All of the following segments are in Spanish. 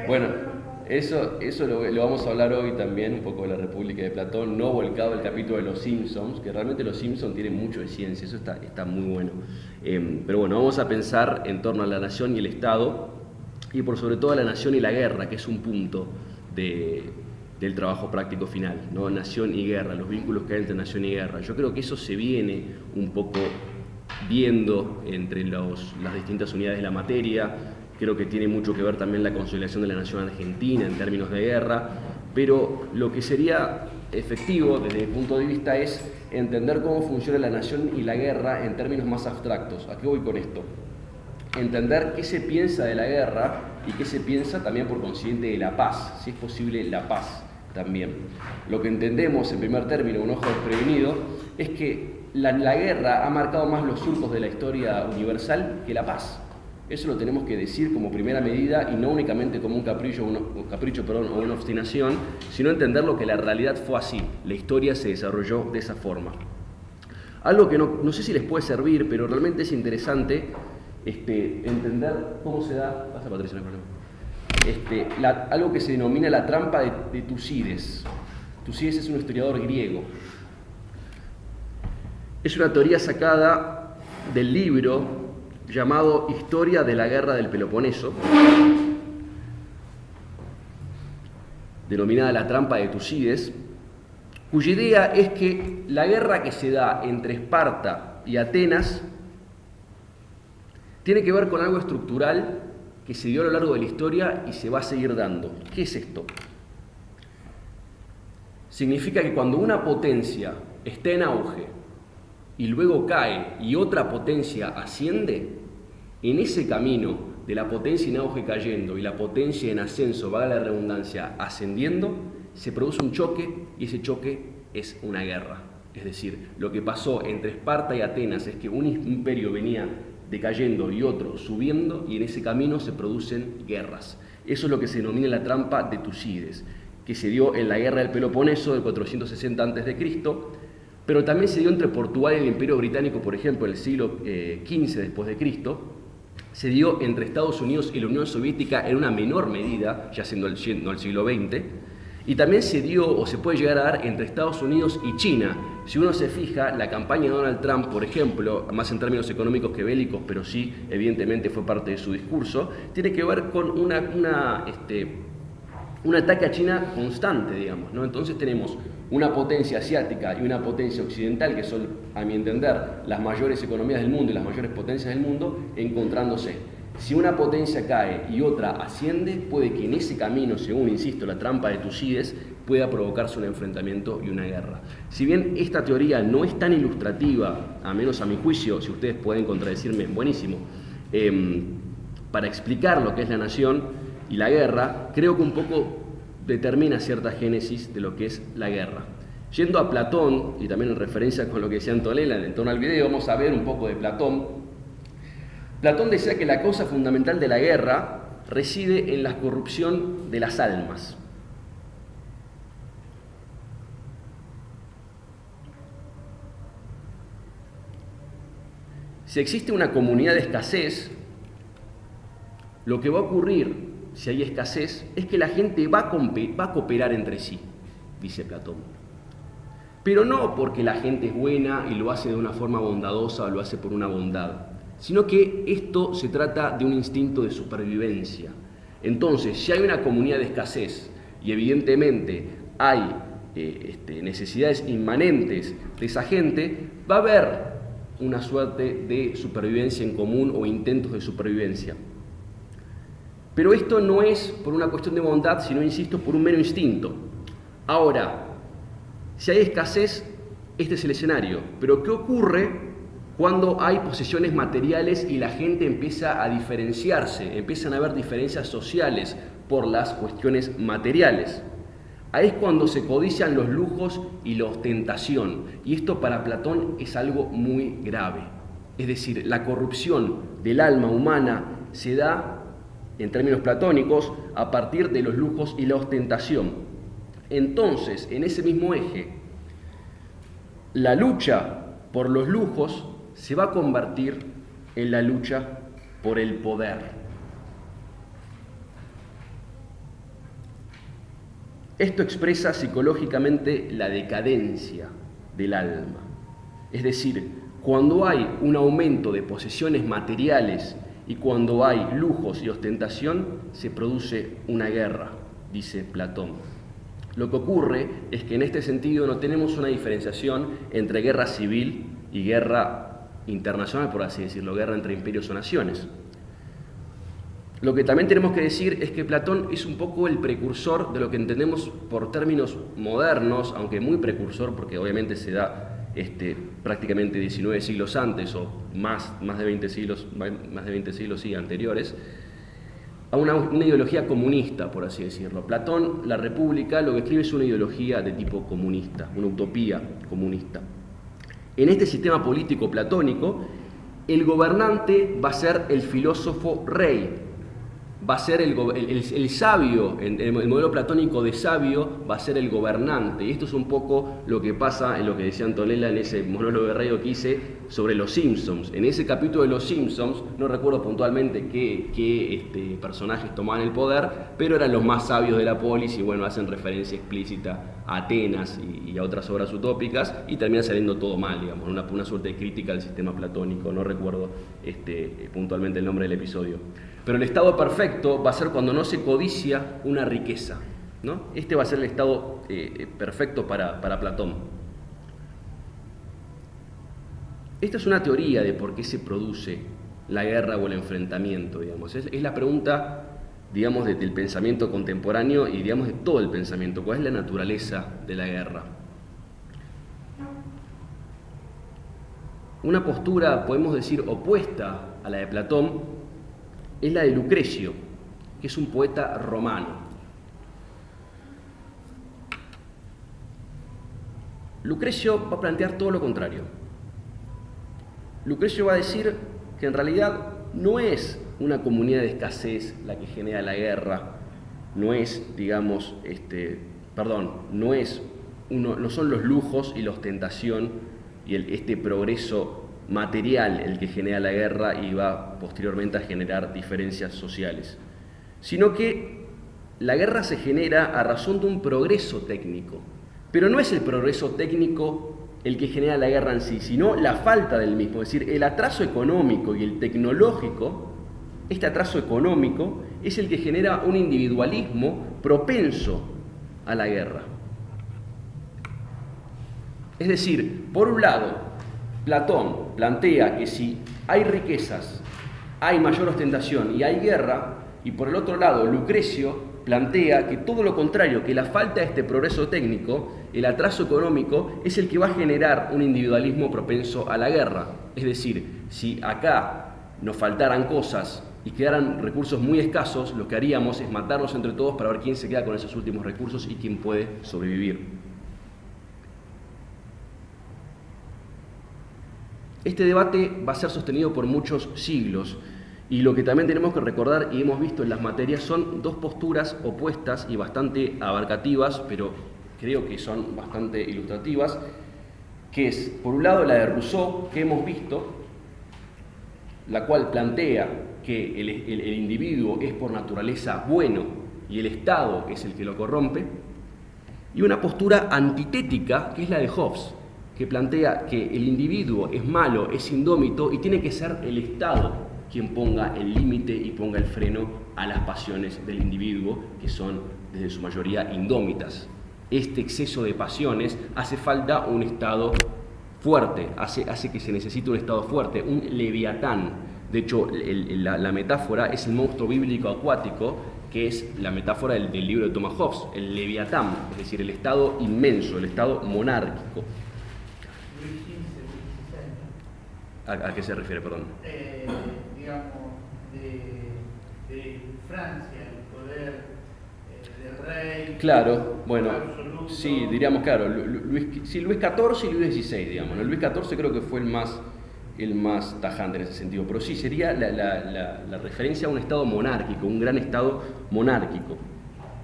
Bueno, eso lo vamos a hablar hoy también, un poco de la República de Platón, no volcado el capítulo de los Simpsons, que realmente los Simpsons tienen mucho de ciencia, eso está muy bueno. Pero bueno, vamos a pensar en torno a la nación y el Estado, y por sobre todo a la nación y la guerra, que es un punto del trabajo práctico final, ¿no? Nación y guerra, los vínculos que hay entre nación y guerra. Yo creo que eso se viene un poco viendo entre las distintas unidades de la materia. Creo que tiene mucho que ver también la consolidación de la nación argentina en términos de guerra, pero lo que sería efectivo desde mi punto de vista es entender cómo funciona la nación y la guerra en términos más abstractos. ¿A qué voy con esto? Entender qué se piensa de la guerra y qué se piensa también por consiguiente de la paz, si es posible la paz también. Lo que entendemos en primer término, un ojo desprevenido, es que la guerra ha marcado más los surcos de la historia universal que la paz. Eso lo tenemos que decir como primera medida y no únicamente como un capricho o una obstinación, sino entenderlo que la realidad fue así, la historia se desarrolló de esa forma. Algo que no sé si les puede servir, pero realmente es interesante entender cómo se da. Pasa, Patricia, no hay problema. Algo que se denomina la trampa de Tucídides. Tucídides es un historiador griego. Es una teoría sacada del libro llamado Historia de la Guerra del Peloponeso, denominada la trampa de Tucídides, cuya idea es que la guerra que se da entre Esparta y Atenas tiene que ver con algo estructural que se dio a lo largo de la historia y se va a seguir dando. ¿Qué es esto? Significa que cuando una potencia está en auge y luego cae y otra potencia asciende, en ese camino de la potencia en auge cayendo y la potencia en ascenso, valga la redundancia, ascendiendo, se produce un choque y ese choque es una guerra. Es decir, lo que pasó entre Esparta y Atenas es que un imperio venía decayendo y otro subiendo y en ese camino se producen guerras. Eso es lo que se denomina la trampa de Tucídides, que se dio en la guerra del Peloponeso del 460 a.C., pero también se dio entre Portugal y el Imperio Británico, por ejemplo, en el siglo XV después de Cristo. Se dio entre Estados Unidos y la Unión Soviética en una menor medida, ya siendo el siglo XX, y también se dio o se puede llegar a dar entre Estados Unidos y China. Si uno se fija, la campaña de Donald Trump, por ejemplo, más en términos económicos que bélicos, pero sí, evidentemente fue parte de su discurso, tiene que ver con un ataque a China constante, digamos, ¿no? Entonces tenemos una potencia asiática y una potencia occidental, que son, a mi entender, las mayores economías del mundo y las mayores potencias del mundo, encontrándose. Si una potencia cae y otra asciende, puede que en ese camino, según insisto, la trampa de Tucídides, pueda provocarse un enfrentamiento y una guerra. Si bien esta teoría no es tan ilustrativa, a menos a mi juicio, si ustedes pueden contradecirme, buenísimo, para explicar lo que es la nación y la guerra, creo que un poco determina cierta génesis de lo que es la guerra. Yendo a Platón, y también en referencia con lo que decía Antonella en torno al video, vamos a ver un poco de Platón. Platón decía que la causa fundamental de la guerra reside en la corrupción de las almas. Si existe una comunidad de escasez, lo que va a ocurrir si hay escasez es que la gente va a cooperar entre sí, dice Platón. Pero no porque la gente es buena y lo hace de una forma bondadosa o lo hace por una bondad, sino que esto se trata de un instinto de supervivencia. Entonces, si hay una comunidad de escasez y evidentemente hay necesidades inmanentes de esa gente, va a haber una suerte de supervivencia en común o intentos de supervivencia. Pero esto no es por una cuestión de bondad, sino, insisto, por un mero instinto. Ahora, si hay escasez, este es el escenario. Pero ¿qué ocurre cuando hay posesiones materiales y la gente empieza a diferenciarse? Empiezan a haber diferencias sociales por las cuestiones materiales. Ahí es cuando se codician los lujos y la ostentación. Y esto para Platón es algo muy grave. Es decir, la corrupción del alma humana se da, en términos platónicos, a partir de los lujos y la ostentación. Entonces, en ese mismo eje, la lucha por los lujos se va a convertir en la lucha por el poder. Esto expresa psicológicamente la decadencia del alma. Es decir, cuando hay un aumento de posesiones materiales y cuando hay lujos y ostentación, se produce una guerra, dice Platón. Lo que ocurre es que en este sentido no tenemos una diferenciación entre guerra civil y guerra internacional, por así decirlo, guerra entre imperios o naciones. Lo que también tenemos que decir es que Platón es un poco el precursor de lo que entendemos por términos modernos, aunque muy precursor porque obviamente se da prácticamente 19 siglos antes o más de 20 siglos sí, anteriores, a una ideología comunista, por así decirlo. Platón, la República, lo que escribe es una ideología de tipo comunista, una utopía comunista. En este sistema político platónico, el gobernante va a ser el filósofo rey, va a ser el sabio, el modelo platónico de sabio va a ser el gobernante. Y esto es un poco lo que pasa en lo que decía Antonella en ese monólogo de radio que hice sobre los Simpsons. En ese capítulo de los Simpsons, no recuerdo puntualmente qué personajes tomaban el poder, pero eran los más sabios de la polis y bueno, hacen referencia explícita a Atenas y a otras obras utópicas y termina saliendo todo mal, digamos, una suerte de crítica al sistema platónico. No recuerdo puntualmente el nombre del episodio. Pero el estado perfecto va a ser cuando no se codicia una riqueza, ¿no? Este va a ser el estado perfecto para Platón. Esta es una teoría de por qué se produce la guerra o el enfrentamiento, digamos. Es la pregunta, digamos, del pensamiento contemporáneo y, digamos, de todo el pensamiento. ¿Cuál es la naturaleza de la guerra? Una postura, podemos decir, opuesta a la de Platón, es la de Lucrecio, que es un poeta romano. Lucrecio va a plantear todo lo contrario. Lucrecio va a decir que en realidad no es una comunidad de escasez la que genera la guerra, no es, digamos, no son los lujos y la ostentación y este progreso material el que genera la guerra y va posteriormente a generar diferencias sociales, sino que la guerra se genera a razón de un progreso técnico, pero no es el progreso técnico el que genera la guerra en sí, sino la falta del mismo, es decir, el atraso económico y el tecnológico. Este atraso económico es el que genera un individualismo propenso a la guerra. Es decir, por un lado, Platón plantea que si hay riquezas, hay mayor ostentación y hay guerra, y por el otro lado Lucrecio plantea que todo lo contrario, que la falta de este progreso técnico, el atraso económico, es el que va a generar un individualismo propenso a la guerra. Es decir, si acá nos faltaran cosas y quedaran recursos muy escasos, lo que haríamos es matarnos entre todos para ver quién se queda con esos últimos recursos y quién puede sobrevivir. Este debate va a ser sostenido por muchos siglos y lo que también tenemos que recordar y hemos visto en las materias son dos posturas opuestas y bastante abarcativas, pero creo que son bastante ilustrativas, que es, por un lado, la de Rousseau, que hemos visto, la cual plantea que el individuo es por naturaleza bueno y el Estado es el que lo corrompe, y una postura antitética, que es la de Hobbes, que plantea que el individuo es malo, es indómito y tiene que ser el Estado quien ponga el límite y ponga el freno a las pasiones del individuo, que son desde su mayoría indómitas. Este exceso de pasiones hace falta un Estado fuerte, hace que se necesite un Estado fuerte, un leviatán. De hecho, la metáfora es el monstruo bíblico acuático, que es la metáfora del libro de Thomas Hobbes, el leviatán, es decir, el Estado inmenso, el Estado monárquico. ¿A qué se refiere, perdón? Digamos, de Francia, el poder del rey. Claro, bueno, absoluto. Sí, diríamos, claro, Luis XIV y Luis XVI, digamos, ¿no? Luis XIV creo que fue el más tajante en ese sentido, pero sí, sería la referencia a un Estado monárquico, un gran Estado monárquico.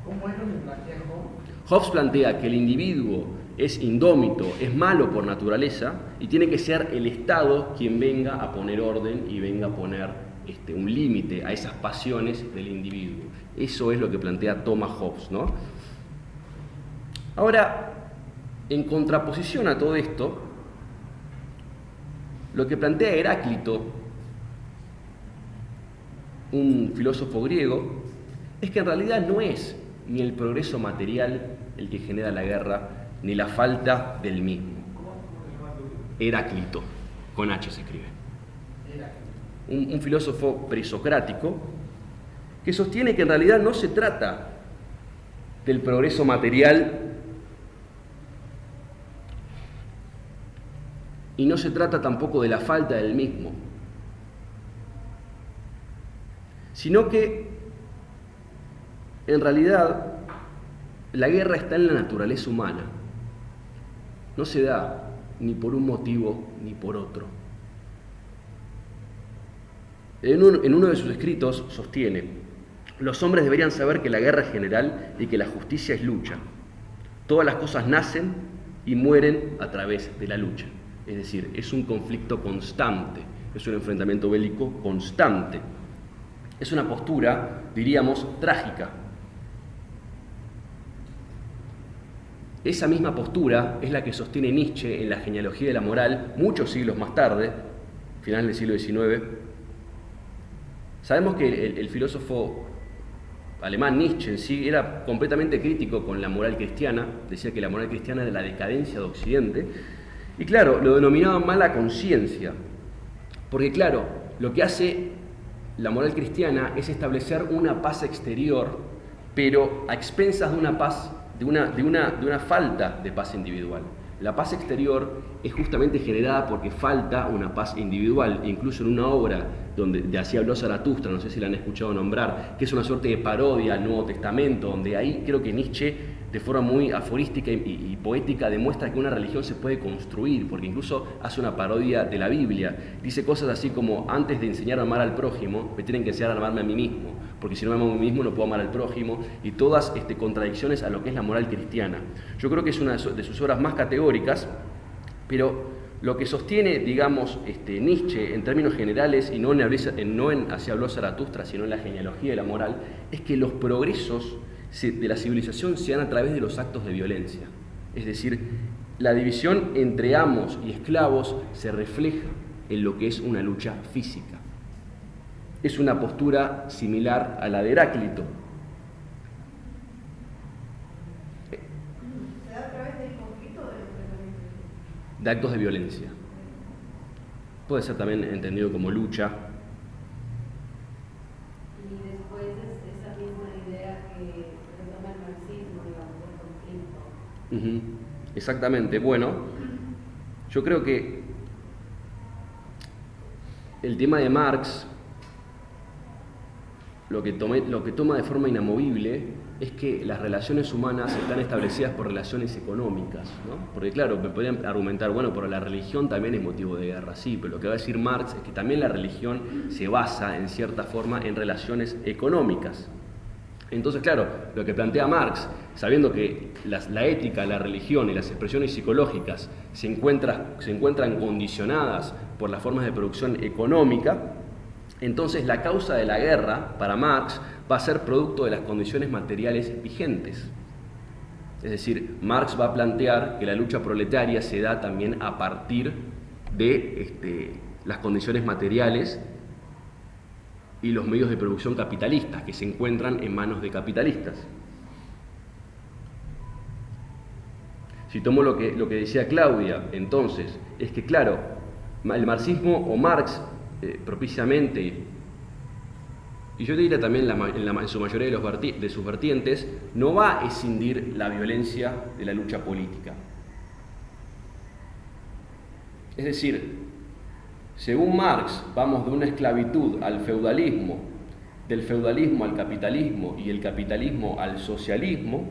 ¿Cómo es lo que plantea Hobbes? Hobbes plantea que el individuo es indómito, es malo por naturaleza y tiene que ser el Estado quien venga a poner orden y venga a poner un límite a esas pasiones del individuo. Eso es lo que plantea Thomas Hobbes, ¿no? Ahora, en contraposición a todo esto, lo que plantea Heráclito, un filósofo griego, es que en realidad no es ni el progreso material el que genera la guerra, ni la falta del mismo. Heráclito, con H se escribe. Un filósofo presocrático que sostiene que en realidad no se trata del progreso material y no se trata tampoco de la falta del mismo, sino que en realidad la guerra está en la naturaleza humana. No se da ni por un motivo ni por otro. En uno de sus escritos sostiene: los hombres deberían saber que la guerra es general y que la justicia es lucha. Todas las cosas nacen y mueren a través de la lucha. Es decir, es un conflicto constante, es un enfrentamiento bélico constante. Es una postura, diríamos, trágica. Esa misma postura es la que sostiene Nietzsche en la genealogía de la moral muchos siglos más tarde, finales del siglo XIX. Sabemos que el filósofo alemán Nietzsche en sí era completamente crítico con la moral cristiana, decía que la moral cristiana era la decadencia de Occidente, y claro, lo denominaba mala conciencia, porque claro, lo que hace la moral cristiana es establecer una paz exterior, pero a expensas de una paz, de una falta de paz individual. La paz exterior es justamente generada porque falta una paz individual. Incluso en una obra de Así habló Zaratustra, no sé si la han escuchado nombrar, que es una suerte de parodia al Nuevo Testamento, donde ahí creo que Nietzsche, de forma muy aforística y poética, demuestra que una religión se puede construir, porque incluso hace una parodia de la Biblia. Dice cosas así como: antes de enseñar a amar al prójimo, me tienen que enseñar a amarme a mí mismo, porque si no me amo a mí mismo no puedo amar al prójimo, y todas contradicciones a lo que es la moral cristiana. Yo creo que es una de sus obras más categóricas, pero lo que sostiene, digamos, Nietzsche en términos generales, y no en Así habló Zaratustra, sino en la genealogía de la moral, es que los progresos de la civilización se dan a través de los actos de violencia. Es decir, la división entre amos y esclavos se refleja en lo que es una lucha física. Es una postura similar a la de Heráclito. ¿Se da a través del conflicto o del enfrentamiento? De actos de violencia. Puede ser también entendido como lucha. Y después es esa misma idea que retoma el marxismo, digamos, del conflicto. Exactamente. Bueno, yo creo que el tema de Marx lo que toma de forma inamovible es que las relaciones humanas están establecidas por relaciones económicas, ¿no? Porque claro, me podrían argumentar, bueno, pero la religión también es motivo de guerra, sí, pero lo que va a decir Marx es que también la religión se basa en cierta forma en relaciones económicas. Entonces, claro, lo que plantea Marx, sabiendo que la ética, la religión y las expresiones psicológicas se encuentran condicionadas por las formas de producción económica, entonces la causa de la guerra, para Marx, va a ser producto de las condiciones materiales vigentes. Es decir, Marx va a plantear que la lucha proletaria se da también a partir de las condiciones materiales y los medios de producción capitalistas que se encuentran en manos de capitalistas. Si tomo lo que decía Claudia, entonces, es que claro, el marxismo o Marx propiciamente, y yo diría también en su mayoría de sus vertientes, no va a escindir la violencia de la lucha política. Es decir, según Marx, vamos de una esclavitud al feudalismo, del feudalismo al capitalismo y el capitalismo al socialismo.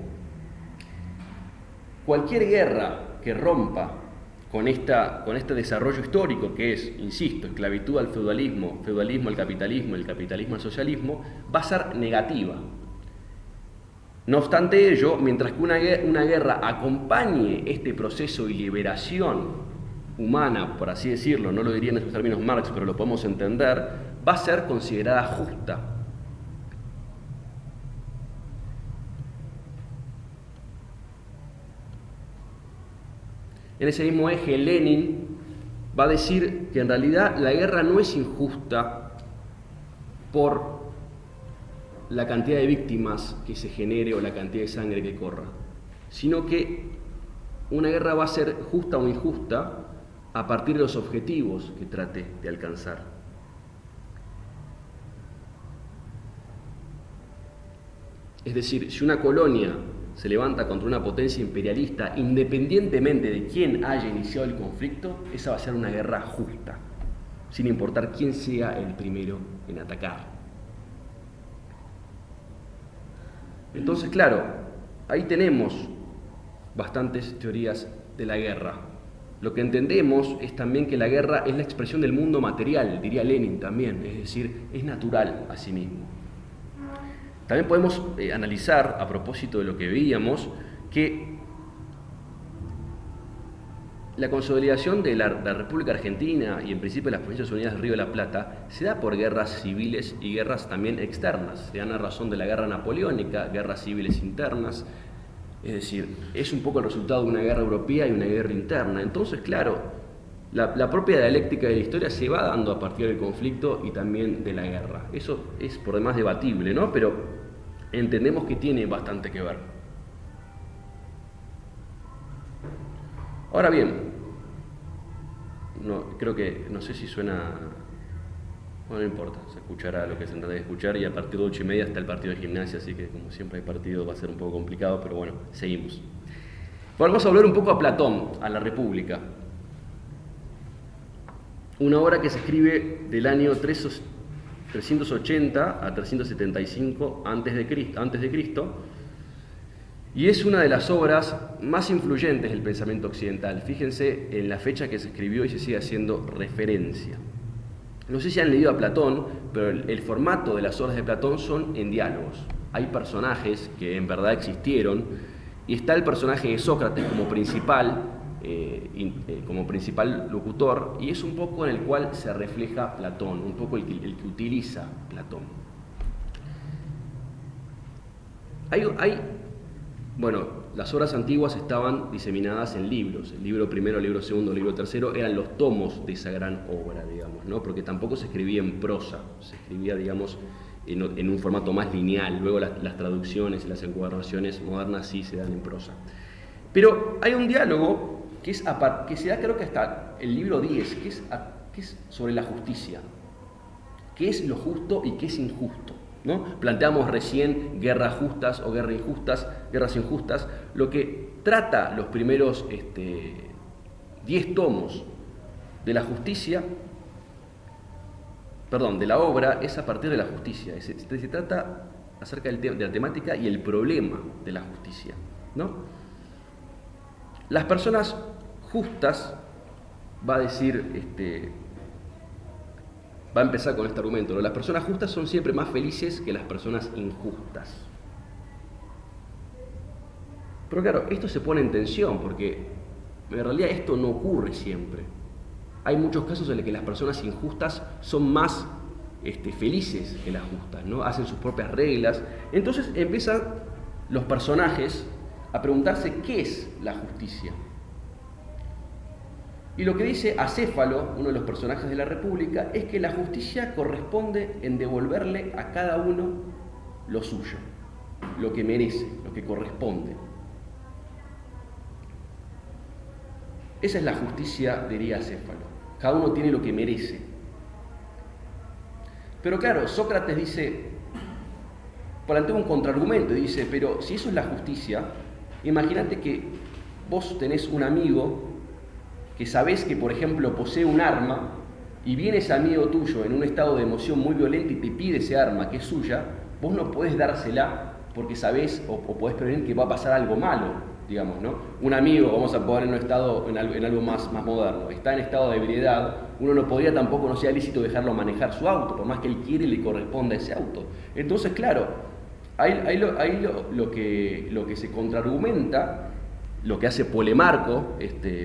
Cualquier guerra que rompa con este desarrollo histórico que es, insisto, esclavitud al feudalismo, feudalismo al capitalismo, el capitalismo al socialismo, va a ser negativa. No obstante ello, mientras que una guerra acompañe este proceso de liberación humana, por así decirlo, no lo diría en esos términos Marx, pero lo podemos entender, va a ser considerada justa. En ese mismo eje, Lenin va a decir que en realidad la guerra no es injusta por la cantidad de víctimas que se genere o la cantidad de sangre que corra, sino que una guerra va a ser justa o injusta a partir de los objetivos que trate de alcanzar. Es decir, si una colonia se levanta contra una potencia imperialista, independientemente de quién haya iniciado el conflicto, esa va a ser una guerra justa, sin importar quién sea el primero en atacar. Entonces, claro, ahí tenemos bastantes teorías de la guerra. Lo que entendemos es también que la guerra es la expresión del mundo material, diría Lenin también, es decir, es natural a sí mismo. También podemos analizar, a propósito de lo que veíamos, que la consolidación de la República Argentina y en principio de las Provincias Unidas del Río de la Plata se da por guerras civiles y guerras también externas. Se dan a razón de la guerra napoleónica, guerras civiles internas, es decir, es un poco el resultado de una guerra europea y una guerra interna. Entonces, claro, la propia dialéctica de la historia se va dando a partir del conflicto y también de la guerra. Eso es por demás debatible, ¿no? Pero entendemos que tiene bastante que ver. Ahora bien, no sé si suena, bueno, no importa, se escuchará lo que se tendrá de escuchar y a partir de 8:30 está el partido de Gimnasia, así que como siempre hay partido va a ser un poco complicado, pero bueno, seguimos. Bueno, vamos a volver un poco a Platón, a la República. Una obra que se escribe del año 380 a 375 antes de Cristo, y es una de las obras más influyentes del pensamiento occidental. Fíjense en la fecha que se escribió y se sigue haciendo referencia. No sé si han leído a Platón, pero el formato de las obras de Platón son en diálogos. Hay personajes que en verdad existieron, y está el personaje de Sócrates como principal locutor, y es un poco en el cual se refleja Platón, un poco el que utiliza Platón. Bueno, las obras antiguas estaban diseminadas en libros. El libro primero, el libro segundo, el libro tercero eran los tomos de esa gran obra, digamos, ¿no? Porque tampoco se escribía en prosa, se escribía, digamos, en un formato más lineal. Luego las traducciones y las encuadernaciones modernas sí se dan en prosa. Pero hay un diálogo que se da, creo que hasta el libro 10, que es sobre la justicia. ¿Qué es lo justo y qué es injusto? ¿No? Planteamos recién guerras justas o guerras injustas. Lo que trata los primeros 10 tomos de la justicia, de la obra, es a partir de la justicia. Se trata acerca de la temática y el problema de la justicia, ¿no? Las personas justas, va a empezar con este argumento, ¿no? Las personas justas son siempre más felices que las personas injustas. Pero claro, esto se pone en tensión porque en realidad esto no ocurre siempre. Hay muchos casos en los que las personas injustas son más felices que las justas, ¿no? Hacen sus propias reglas. Entonces empiezan los personajes a preguntarse qué es la justicia. Y lo que dice Acéfalo, uno de los personajes de la República, es que la justicia corresponde en devolverle a cada uno lo suyo, lo que merece, lo que corresponde. Esa es la justicia, diría Acéfalo. Cada uno tiene lo que merece. Pero claro, Sócrates plantea un contraargumento y dice, pero si eso es la justicia, imagínate que vos tenés un amigo que sabés que, por ejemplo, posee un arma y viene ese amigo tuyo en un estado de emoción muy violento y te pide ese arma que es suya, vos no podés dársela porque sabés o podés prevenir que va a pasar algo malo, digamos, ¿no? Un amigo, vamos a poner en algo más moderno, está en estado de ebriedad, uno no podría tampoco, no sea lícito dejarlo manejar su auto, por más que él quiere le corresponda ese auto. Entonces, claro, ahí lo que se contraargumenta, lo que hace Polemarco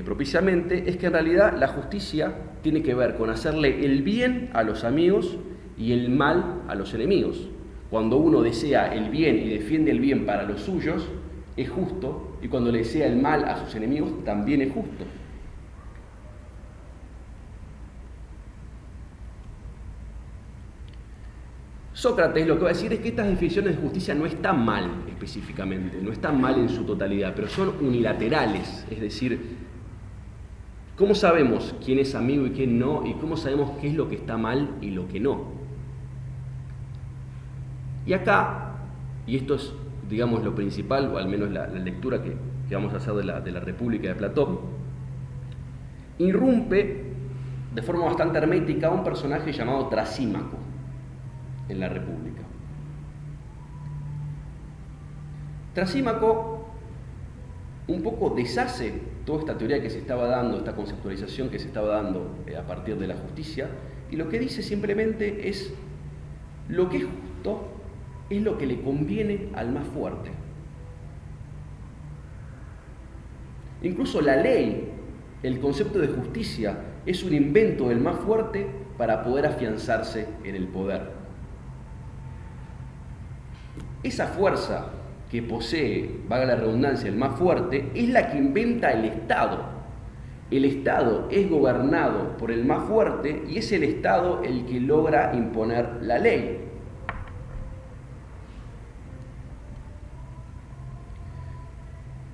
propiciamente, es que en realidad la justicia tiene que ver con hacerle el bien a los amigos y el mal a los enemigos. Cuando uno desea el bien y defiende el bien para los suyos, es justo, y cuando le desea el mal a sus enemigos, también es justo. Sócrates lo que va a decir es que estas definiciones de justicia no están mal específicamente, no están mal en su totalidad, pero son unilaterales, es decir, ¿cómo sabemos quién es amigo y quién no? ¿Y cómo sabemos qué es lo que está mal y lo que no? Y acá, y esto es, digamos, lo principal, o al menos la lectura que vamos a hacer de la República de Platón, irrumpe de forma bastante hermética un personaje llamado Trasímaco en la República. Trasímaco un poco deshace toda esta teoría que se estaba dando, esta conceptualización que se estaba dando a partir de la justicia, y lo que dice simplemente es: lo que es justo es lo que le conviene al más fuerte. Incluso la ley, el concepto de justicia, es un invento del más fuerte para poder afianzarse en el poder. Esa fuerza que posee, valga la redundancia, el más fuerte, es la que inventa el Estado. El Estado es gobernado por el más fuerte y es el Estado el que logra imponer la ley.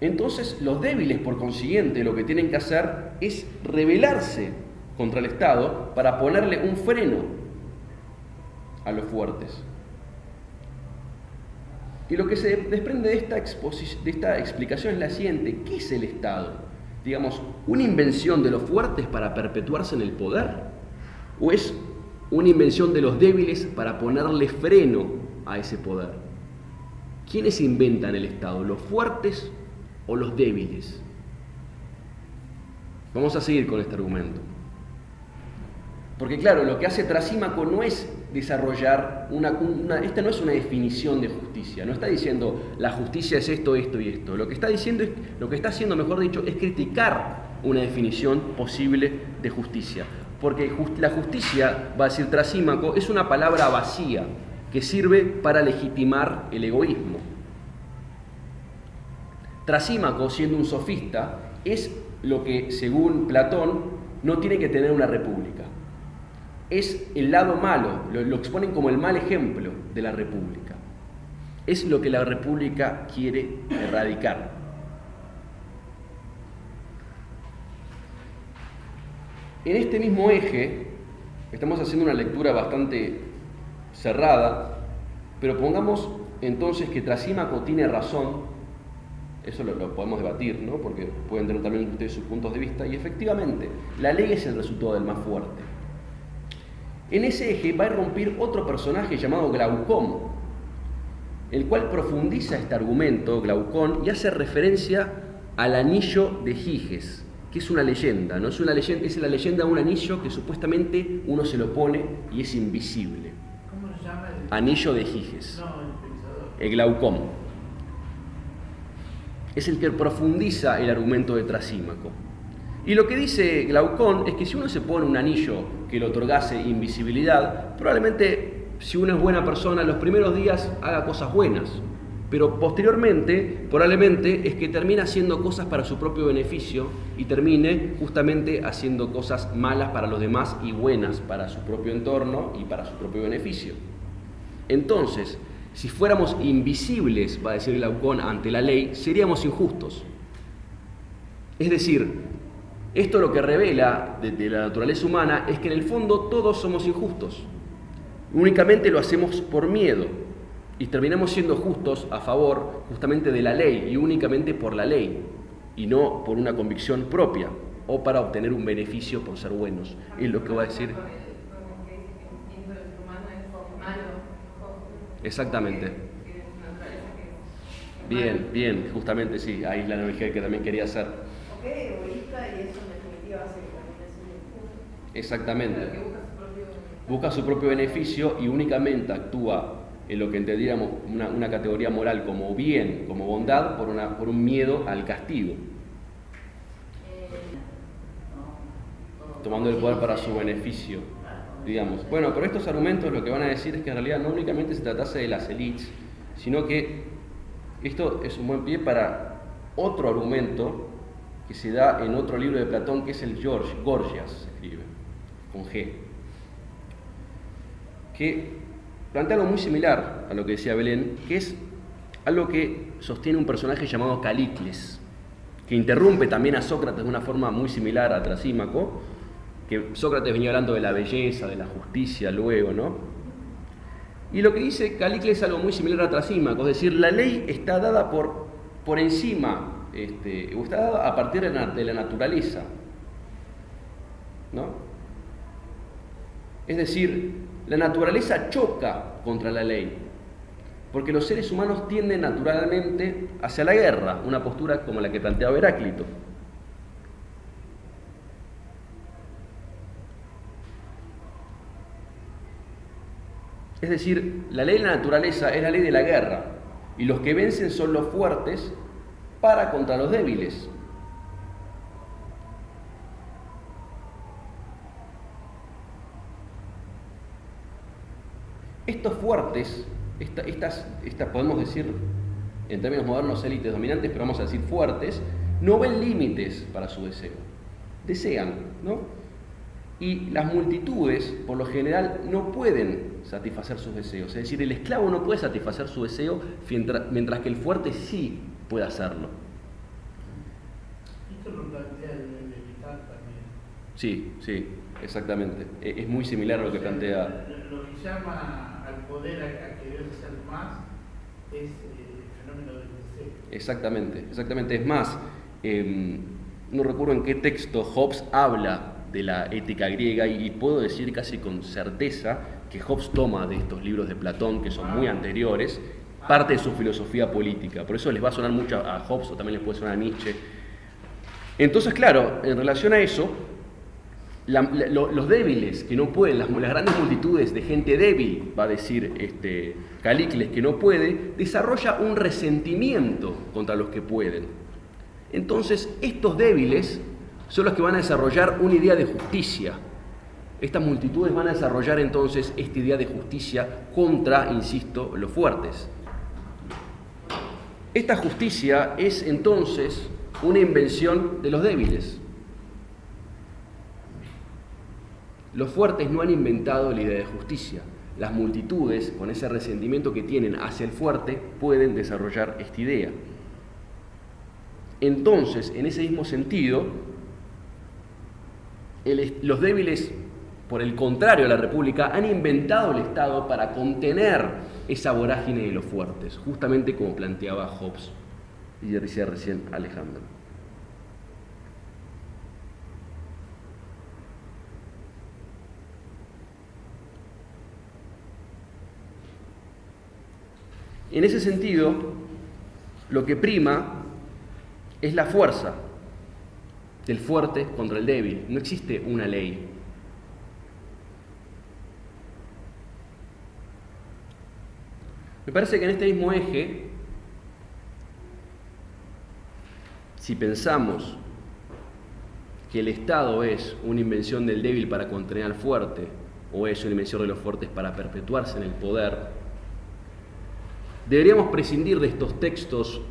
Entonces, los débiles, por consiguiente, lo que tienen que hacer es rebelarse contra el Estado para ponerle un freno a los fuertes. Y lo que se desprende de esta explicación es la siguiente: ¿qué es el Estado? Digamos, ¿una invención de los fuertes para perpetuarse en el poder? ¿O es una invención de los débiles para ponerle freno a ese poder? ¿Quiénes inventan el Estado? ¿Los fuertes o los débiles? Vamos a seguir con este argumento. Porque claro, lo que hace Trasímaco no es desarrollar esta no es una definición de justicia, no está diciendo la justicia es esto, esto y esto. Lo que está haciendo, mejor dicho, es criticar una definición posible de justicia. Porque la justicia, va a decir Trasímaco, es una palabra vacía que sirve para legitimar el egoísmo. Trasímaco, siendo un sofista, es lo que, según Platón, no tiene que tener una república. Es el lado malo, lo exponen como el mal ejemplo de la república. Es lo que la república quiere erradicar. En este mismo eje, estamos haciendo una lectura bastante cerrada, pero pongamos entonces que Trasímaco tiene razón. Eso lo podemos debatir, ¿no? Porque pueden tener también ustedes sus puntos de vista. Y efectivamente, la ley es el resultado del más fuerte. En ese eje va a irrumpir otro personaje llamado Glaucón, el cual profundiza este argumento, Glaucón, y hace referencia al anillo de Giges, que es una leyenda, ¿no? Es la leyenda de un anillo que supuestamente uno se lo pone y es invisible. ¿Cómo se llama? Anillo de Giges. No, el pensador. El Glaucón. Es el que profundiza el argumento de Trasímaco. Y lo que dice Glaucón es que si uno se pone un anillo que le otorgase invisibilidad, probablemente, si uno es buena persona, los primeros días haga cosas buenas, pero posteriormente, probablemente, es que termine haciendo cosas para su propio beneficio y termine justamente haciendo cosas malas para los demás y buenas para su propio entorno y para su propio beneficio. Entonces, si fuéramos invisibles, va a decir Glaucón, ante la ley, seríamos injustos. Es decir, esto lo que revela de la naturaleza humana es que en el fondo todos somos injustos. Únicamente lo hacemos por miedo y terminamos siendo justos a favor justamente de la ley y únicamente por la ley y no por una convicción propia o para obtener un beneficio por ser buenos. Es lo que va a decir. Exactamente. Bien, justamente sí, ahí es la analogía que también quería hacer. Ok, egoísta, y eso en definitiva hace que también es un injusto. Exactamente. Busca su propio beneficio y únicamente actúa en lo que entendiéramos una categoría moral como bien, como bondad, por un miedo al castigo. Tomando el poder para su beneficio, digamos. Bueno, pero estos argumentos lo que van a decir es que en realidad no únicamente se tratase de las élites, sino que esto es un buen pie para otro argumento que se da en otro libro de Platón, que es el Gorgias, se escribe, con G, que plantea algo muy similar a lo que decía Belén, que es algo que sostiene un personaje llamado Calícles, que interrumpe también a Sócrates de una forma muy similar a Trasímaco, que Sócrates venía hablando de la belleza, de la justicia luego, ¿no? Y lo que dice Calícles es algo muy similar a Trasímaco, es decir, la ley está dada por encima, o está dada a partir de la naturaleza, ¿no? Es decir, la naturaleza choca contra la ley, porque los seres humanos tienden naturalmente hacia la guerra, una postura como la que planteaba Heráclito. Es decir, la ley de la naturaleza es la ley de la guerra, y los que vencen son los fuertes para contra los débiles. Estos fuertes, estas podemos decir en términos modernos élites dominantes, pero vamos a decir fuertes, no ven límites para su deseo. Desean, ¿no? Y las multitudes, por lo general, no pueden satisfacer sus deseos. Es decir, el esclavo no puede satisfacer su deseo mientras que el fuerte sí puede hacerlo. Esto lo plantea el militar también. Sí, exactamente. Es muy similar a lo que plantea. Lo que llama al poder a querer ser más es el fenómeno del deseo. Exactamente. Es más, no recuerdo en qué texto Hobbes habla de la ética griega y puedo decir casi con certeza que Hobbes toma de estos libros de Platón, que son muy anteriores, parte de su filosofía política. Por eso les va a sonar mucho a Hobbes o también les puede sonar a Nietzsche. Entonces, claro, en relación a eso, los débiles que no pueden, las grandes multitudes de gente débil, va a decir Calícles, que no puede, desarrolla un resentimiento contra los que pueden. Entonces, estos débiles son los que van a desarrollar una idea de justicia. Estas multitudes van a desarrollar entonces esta idea de justicia contra, insisto, los fuertes. Esta justicia es entonces una invención de los débiles. Los fuertes no han inventado la idea de justicia. Las multitudes, con ese resentimiento que tienen hacia el fuerte, pueden desarrollar esta idea. Entonces, en ese mismo sentido, los débiles, por el contrario a la República, han inventado el Estado para contener esa vorágine de los fuertes, justamente como planteaba Hobbes y decía recién Alejandro. En ese sentido, lo que prima es la fuerza del fuerte contra el débil. No existe una ley. Me parece que en este mismo eje, si pensamos que el Estado es una invención del débil para contener al fuerte, o es una invención de los fuertes para perpetuarse en el poder, deberíamos prescindir de estos textos,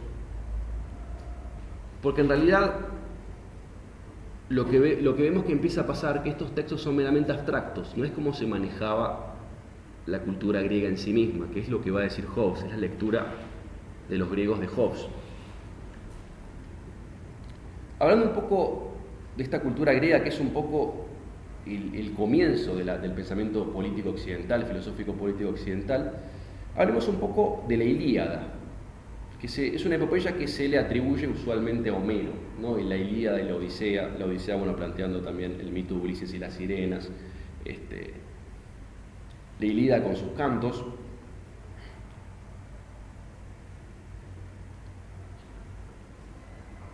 porque en realidad lo que vemos que empieza a pasar, que estos textos son meramente abstractos, no es como se manejaba la cultura griega en sí misma, que es lo que va a decir Hobbes, es la lectura de los griegos de Hobbes. Hablando un poco de esta cultura griega, que es un poco el comienzo del pensamiento político occidental, filosófico político occidental, hablemos un poco de la Ilíada, que es una epopeya que se le atribuye usualmente a Homero, ¿no? Y la Ilíada y la Odisea, bueno, planteando también el mito de Ulises y las sirenas, la Ilíada con sus cantos.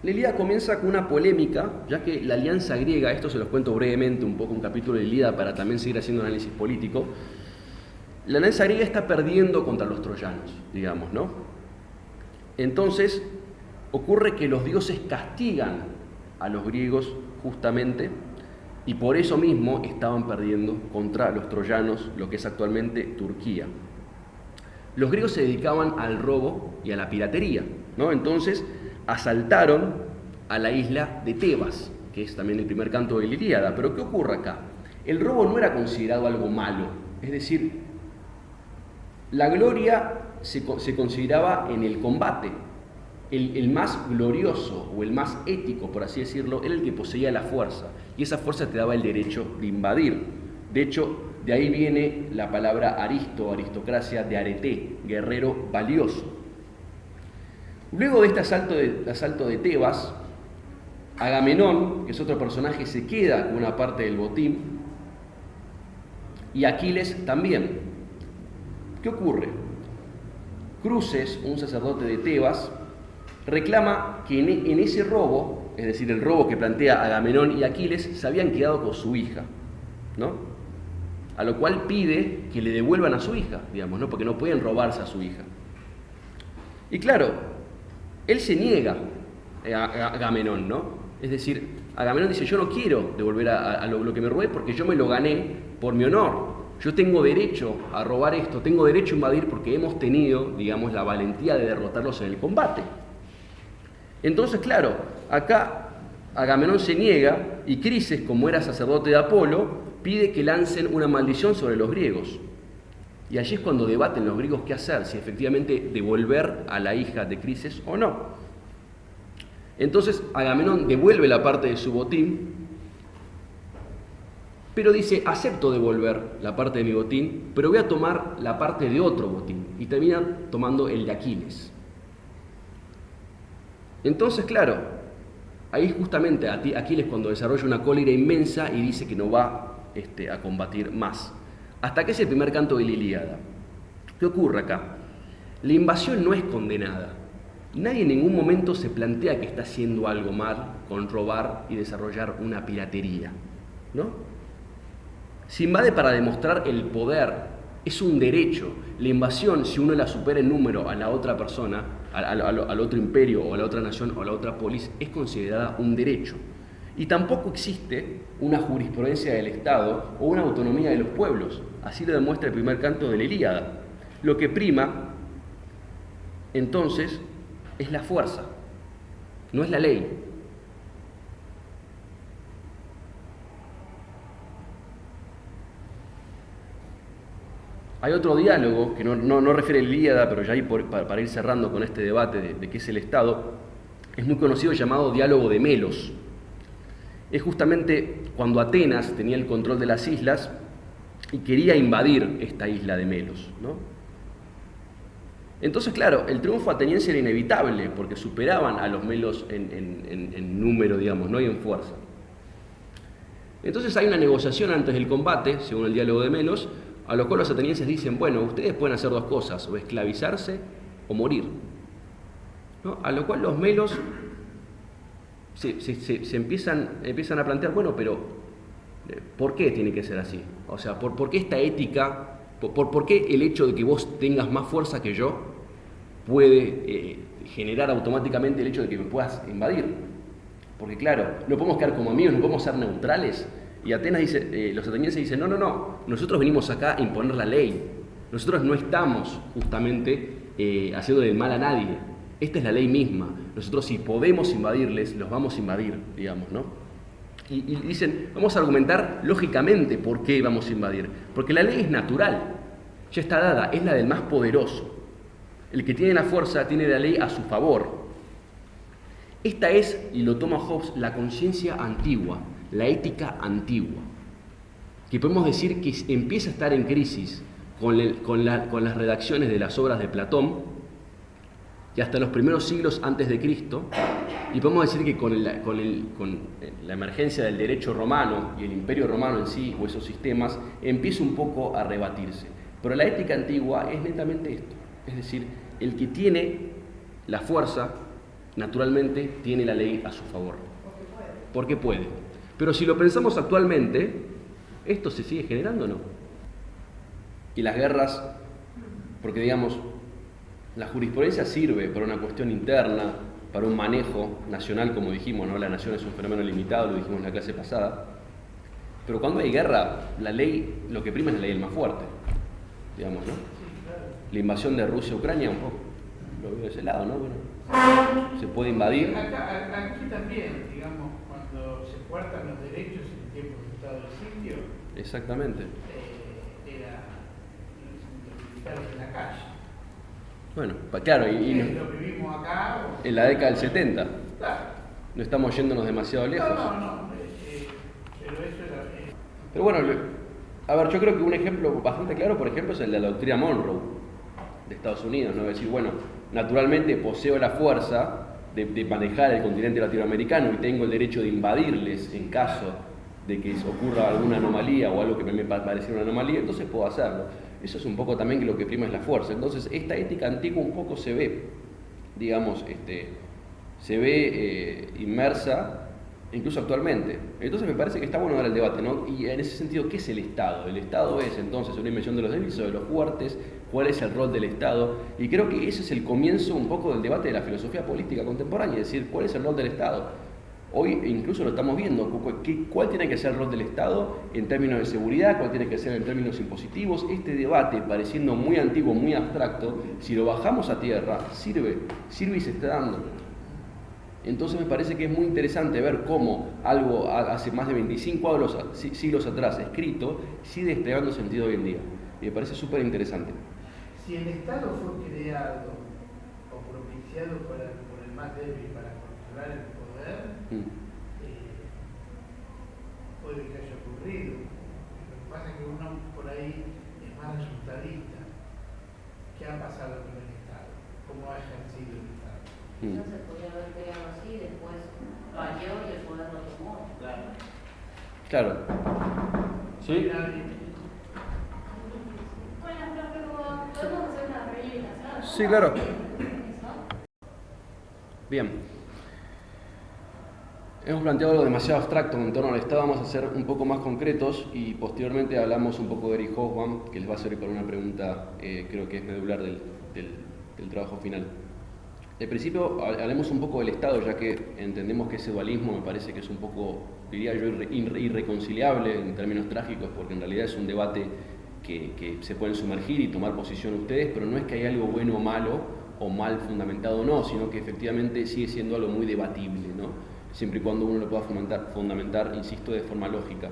La Ilíada comienza con una polémica, ya que la alianza griega, esto se los cuento brevemente, un poco un capítulo de la Ilíada para también seguir haciendo un análisis político. La alianza griega está perdiendo contra los troyanos, digamos, ¿no? Entonces, ocurre que los dioses castigan a los griegos justamente, y por eso mismo estaban perdiendo contra los troyanos, lo que es actualmente Turquía. Los griegos se dedicaban al robo y a la piratería, ¿no? Entonces, asaltaron a la isla de Tebas, que es también el primer canto de la Ilíada. Pero ¿qué ocurre acá? El robo no era considerado algo malo, es decir, la gloria se consideraba en el combate. El más glorioso o el más ético, por así decirlo, era el que poseía la fuerza. Y esa fuerza te daba el derecho de invadir. De hecho, de ahí viene la palabra aristocracia, de arete, guerrero valioso. Luego de este asalto de Tebas, Agamenón, que es otro personaje, se queda con una parte del botín, y Aquiles también. ¿Qué ocurre? Cruces, un sacerdote de Tebas, reclama que en ese robo, es decir, el robo que plantea Agamenón y Aquiles, se habían quedado con su hija, ¿no? A lo cual pide que le devuelvan a su hija, digamos, ¿no? Porque no pueden robarse a su hija. Y claro, él se niega a Agamenón, ¿no? Es decir, Agamenón dice, yo no quiero devolver a lo que me robé porque yo me lo gané por mi honor. Yo tengo derecho a robar esto, tengo derecho a invadir porque hemos tenido, digamos, la valentía de derrotarlos en el combate. Entonces, claro, acá Agamenón se niega y Crises, como era sacerdote de Apolo, pide que lancen una maldición sobre los griegos. Y allí es cuando debaten los griegos qué hacer, si efectivamente devolver a la hija de Crises o no. Entonces Agamenón devuelve la parte de su botín, pero dice, acepto devolver la parte de mi botín, pero voy a tomar la parte de otro botín. Y termina tomando el de Aquiles. Entonces, claro, ahí justamente Aquiles cuando desarrolla una cólera inmensa y dice que no va a combatir más. Hasta que es el primer canto de la Ilíada. ¿Qué ocurre acá? La invasión no es condenada. Nadie en ningún momento se plantea que está haciendo algo mal con robar y desarrollar una piratería, ¿no? Se invade para demostrar el poder, es un derecho. La invasión, si uno la supera en número a la otra persona, al otro imperio o a la otra nación o a la otra polis, es considerada un derecho. Y tampoco existe una jurisprudencia del Estado o una autonomía de los pueblos. Así lo demuestra el primer canto de la Ilíada. Lo que prima, entonces, es la fuerza, no es la ley. Hay otro diálogo que no refiere a la Ilíada, pero ya ahí para ir cerrando con este debate de qué es el Estado, es muy conocido, llamado diálogo de Melos. Es justamente cuando Atenas tenía el control de las islas y quería invadir esta isla de Melos, ¿no? Entonces, claro, el triunfo ateniense era inevitable porque superaban a los melos en número, digamos, ¿no? Y en fuerza. Entonces hay una negociación antes del combate, según el diálogo de Melos, a lo cual los atenienses dicen, bueno, ustedes pueden hacer dos cosas, o esclavizarse o morir, ¿no? A lo cual los melos se empiezan a plantear, bueno, pero ¿por qué tiene que ser así? O sea, ¿por qué esta ética, por qué el hecho de que vos tengas más fuerza que yo puede generar automáticamente el hecho de que me puedas invadir? Porque claro, no podemos quedar como amigos, no podemos ser neutrales. Y Atenas dice, los atenienses dicen, no, nosotros venimos acá a imponer la ley. Nosotros no estamos justamente haciendo del mal a nadie. Esta es la ley misma. Nosotros si podemos invadirles, los vamos a invadir, digamos, ¿no? Y dicen, vamos a argumentar lógicamente por qué vamos a invadir. Porque la ley es natural, ya está dada, es la del más poderoso. El que tiene la fuerza tiene la ley a su favor. Esta es, y lo toma Hobbes, la conciencia antigua, la ética antigua, que podemos decir que empieza a estar en crisis con las redacciones de las obras de Platón y hasta los primeros siglos antes de Cristo, y podemos decir que con la emergencia del derecho romano y el imperio romano en sí, o esos sistemas, empieza un poco a rebatirse. Pero la ética antigua es netamente esto, es decir, el que tiene la fuerza, naturalmente tiene la ley a su favor, porque puede. Pero si lo pensamos actualmente, ¿esto se sigue generando o no? Y las guerras, porque digamos, la jurisprudencia sirve para una cuestión interna, para un manejo nacional, como dijimos, ¿no? La nación es un fenómeno limitado, lo dijimos en la clase pasada. Pero cuando hay guerra, la ley, lo que prima es la ley del más fuerte, digamos, ¿no? La invasión de Rusia a Ucrania, un poco, lo veo de ese lado, ¿no? Bueno, se puede invadir. Aquí también, digamos, cuando se cuartan los derechos en tiempos de estado de sitio. Exactamente. Era militares en la calle. Bueno, claro, ¿Es lo que vimos acá? en la década del 70. Claro. No estamos yéndonos demasiado lejos. No. Pero eso era. Pero bueno, a ver, yo creo que un ejemplo bastante claro, por ejemplo, es el de la doctrina Monroe de Estados Unidos, ¿no? Es decir, bueno, naturalmente poseo la fuerza de manejar el continente latinoamericano y tengo el derecho de invadirles en caso de que ocurra alguna anomalía o algo que me pareciera una anomalía, entonces puedo hacerlo. Eso es un poco también que lo que prima es la fuerza. Entonces, esta ética antigua un poco se ve, digamos, se ve inmersa incluso actualmente. Entonces me parece que está bueno dar el debate, ¿no? Y en ese sentido, ¿qué es el Estado? El Estado es entonces una invención de los débiles o de los fuertes. ¿Cuál es el rol del Estado? Y creo que ese es el comienzo un poco del debate de la filosofía política contemporánea, es decir, ¿cuál es el rol del Estado? Hoy incluso lo estamos viendo, ¿cuál tiene que ser el rol del Estado en términos de seguridad? ¿Cuál tiene que ser en términos impositivos? Este debate, pareciendo muy antiguo, muy abstracto, si lo bajamos a tierra, sirve y se está dando. Entonces me parece que es muy interesante ver cómo algo hace más de 25 siglos atrás escrito sigue desplegando sentido hoy en día. Y me parece súper interesante. Si el Estado fue creado o propiciado por el más débil para controlar el poder, puede que haya ocurrido. Lo que pasa es que uno por ahí es más resultadista. ¿Qué ha pasado con el Estado? ¿Cómo ha ejercido el Estado? No se podía haber creado así, después falló y el poder lo tomó. Claro. ¿Sí? Bueno, pero podemos hacer una reivindicación. Sí, claro. Bien. Hemos planteado algo demasiado abstracto en torno al Estado, vamos a ser un poco más concretos y posteriormente hablamos un poco de Eric Hobsbawm, que les va a servir para una pregunta, creo que es medular del trabajo final. De principio, hablemos un poco del Estado, ya que entendemos que ese dualismo me parece que es un poco, diría yo, irreconciliable en términos trágicos, porque en realidad es un debate que se pueden sumergir y tomar posición ustedes, pero no es que haya algo bueno o malo, o mal fundamentado o no, sino que efectivamente sigue siendo algo muy debatible, ¿no? Siempre y cuando uno lo pueda fundamentar, insisto, de forma lógica.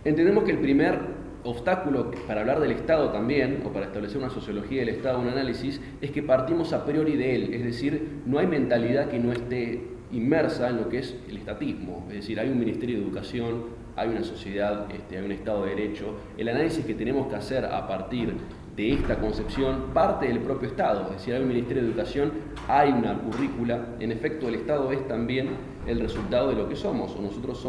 Entendemos que el primer obstáculo para hablar del Estado también, o para establecer una sociología del Estado, un análisis, es que partimos a priori de él, es decir, no hay mentalidad que no esté inmersa en lo que es el estatismo, es decir, hay un Ministerio de Educación, hay una sociedad, hay un Estado de Derecho. El análisis que tenemos que hacer a partir de esta concepción parte del propio Estado, es decir, hay un Ministerio de Educación, hay una currícula, en efecto el Estado es también el resultado de lo que somos, o nosotros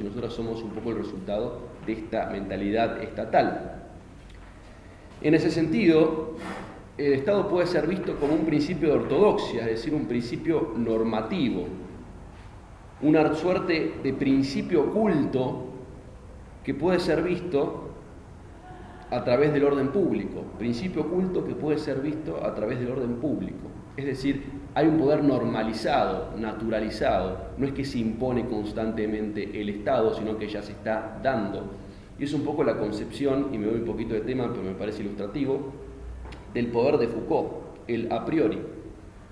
y nosotras somos un poco el resultado de esta mentalidad estatal. En ese sentido, el Estado puede ser visto como un principio de ortodoxia, es decir, un principio normativo, una suerte de principio oculto que puede ser visto a través del orden público, principio oculto que puede ser visto a través del orden público. Es decir, hay un poder normalizado, naturalizado, no es que se impone constantemente el Estado, sino que ya se está dando. Y es un poco la concepción, y me voy un poquito de tema, pero me parece ilustrativo, del poder de Foucault, el a priori.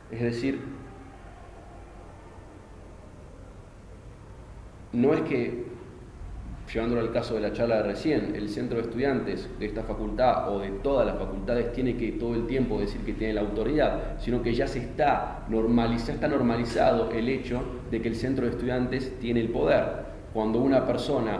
Es decir, no es que, llevándolo al caso de la charla de recién, el centro de estudiantes de esta facultad o de todas las facultades tiene que todo el tiempo decir que tiene la autoridad, sino que ya está normalizado el hecho de que el centro de estudiantes tiene el poder. Cuando una persona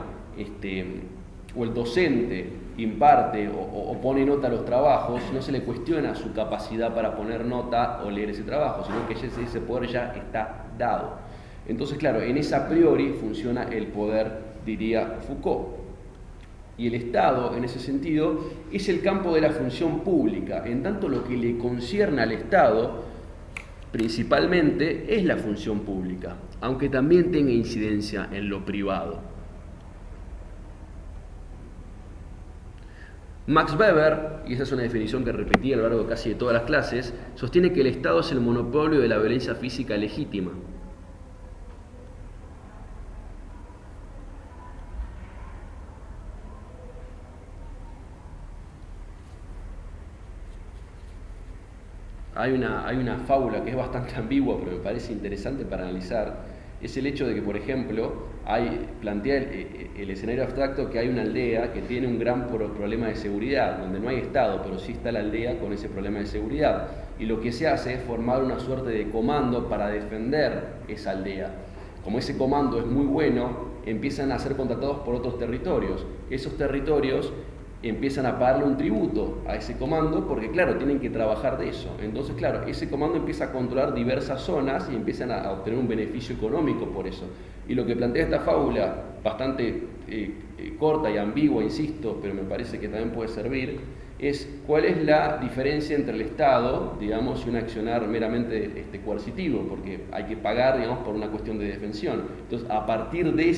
o el docente imparte o pone nota a los trabajos, no se le cuestiona su capacidad para poner nota o leer ese trabajo, sino que ese poder ya está dado. Entonces, claro, en esa a priori funciona el poder, diría Foucault. Y el Estado, en ese sentido, es el campo de la función pública. En tanto, lo que le concierne al Estado, principalmente, es la función pública, aunque también tenga incidencia en lo privado. Max Weber, y esa es una definición que repetí a lo largo casi de todas las clases, sostiene que el Estado es el monopolio de la violencia física legítima. Hay una fábula que es bastante ambigua, pero me parece interesante para analizar, es el hecho de que, por ejemplo, plantea el escenario abstracto que hay una aldea que tiene un gran problema de seguridad, donde no hay Estado, pero sí está la aldea con ese problema de seguridad. Y lo que se hace es formar una suerte de comando para defender esa aldea. Como ese comando es muy bueno, empiezan a ser contratados por otros territorios. Esos territorios empiezan a pagarle un tributo a ese comando porque, claro, tienen que trabajar de eso. Entonces, claro, ese comando empieza a controlar diversas zonas y empiezan a obtener un beneficio económico por eso. Y lo que plantea esta fábula, bastante corta y ambigua, insisto, pero me parece que también puede servir, es cuál es la diferencia entre el Estado, digamos, y un accionar meramente coercitivo, porque hay que pagar, digamos, por una cuestión de defensión. Entonces, a partir de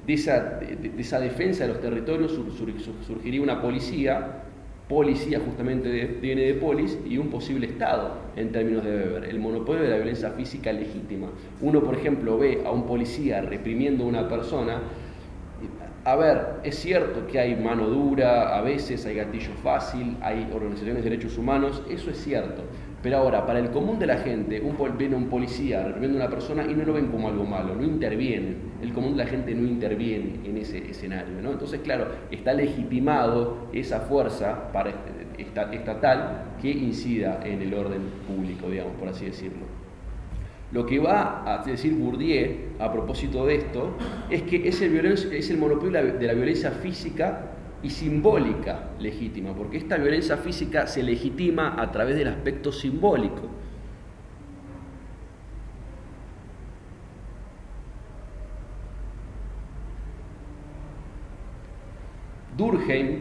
esa defensa de los territorios surgiría una policía justamente viene de polis, y un posible Estado en términos de Weber, el monopolio de la violencia física legítima. Uno, por ejemplo, ve a un policía reprimiendo a una persona. A ver, es cierto que hay mano dura, a veces hay gatillo fácil, hay organizaciones de derechos humanos, eso es cierto. Pero ahora, para el común de la gente, viene un policía reprimiendo a una persona y no lo ven como algo malo, no intervienen. El común de la gente no interviene en ese escenario, ¿no? Entonces, claro, está legitimado esa fuerza estatal que incida en el orden público, digamos, por así decirlo. Lo que va a decir Bourdieu a propósito de esto es que es el monopolio de la violencia física y simbólica legítima, porque esta violencia física se legitima a través del aspecto simbólico. Durkheim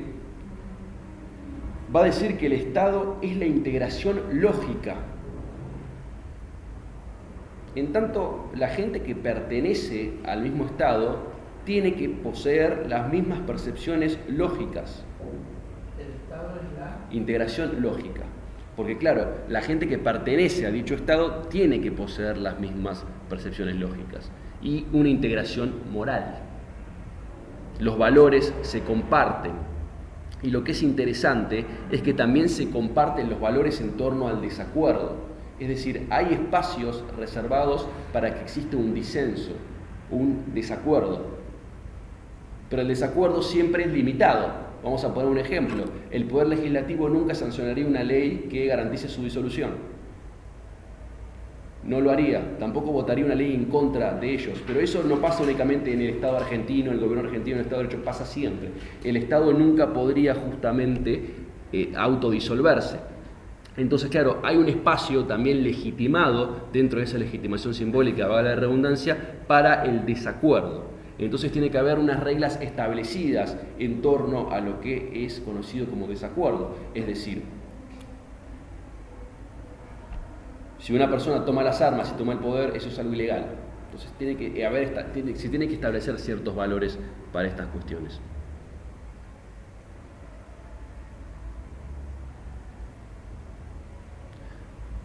va a decir que el Estado es la integración lógica. En tanto, la gente que pertenece al mismo Estado tiene que poseer las mismas percepciones lógicas. El Estado es la integración lógica. Porque claro, la gente que pertenece a dicho Estado tiene que poseer las mismas percepciones lógicas y una integración moral. Los valores se comparten. Y lo que es interesante es que también se comparten los valores en torno al desacuerdo. Es decir, hay espacios reservados para que exista un disenso, un desacuerdo. Pero el desacuerdo siempre es limitado. Vamos a poner un ejemplo. El Poder Legislativo nunca sancionaría una ley que garantice su disolución. No lo haría. Tampoco votaría una ley en contra de ellos. Pero eso no pasa únicamente en el Estado argentino, en el gobierno argentino, en el Estado de Derecho, pasa siempre. El Estado nunca podría justamente autodisolverse. Entonces, claro, hay un espacio también legitimado dentro de esa legitimación simbólica, valga la redundancia, para el desacuerdo. Entonces tiene que haber unas reglas establecidas en torno a lo que es conocido como desacuerdo. Es decir, si una persona toma las armas y toma el poder, eso es algo ilegal. Entonces se tiene que establecer ciertos valores para estas cuestiones.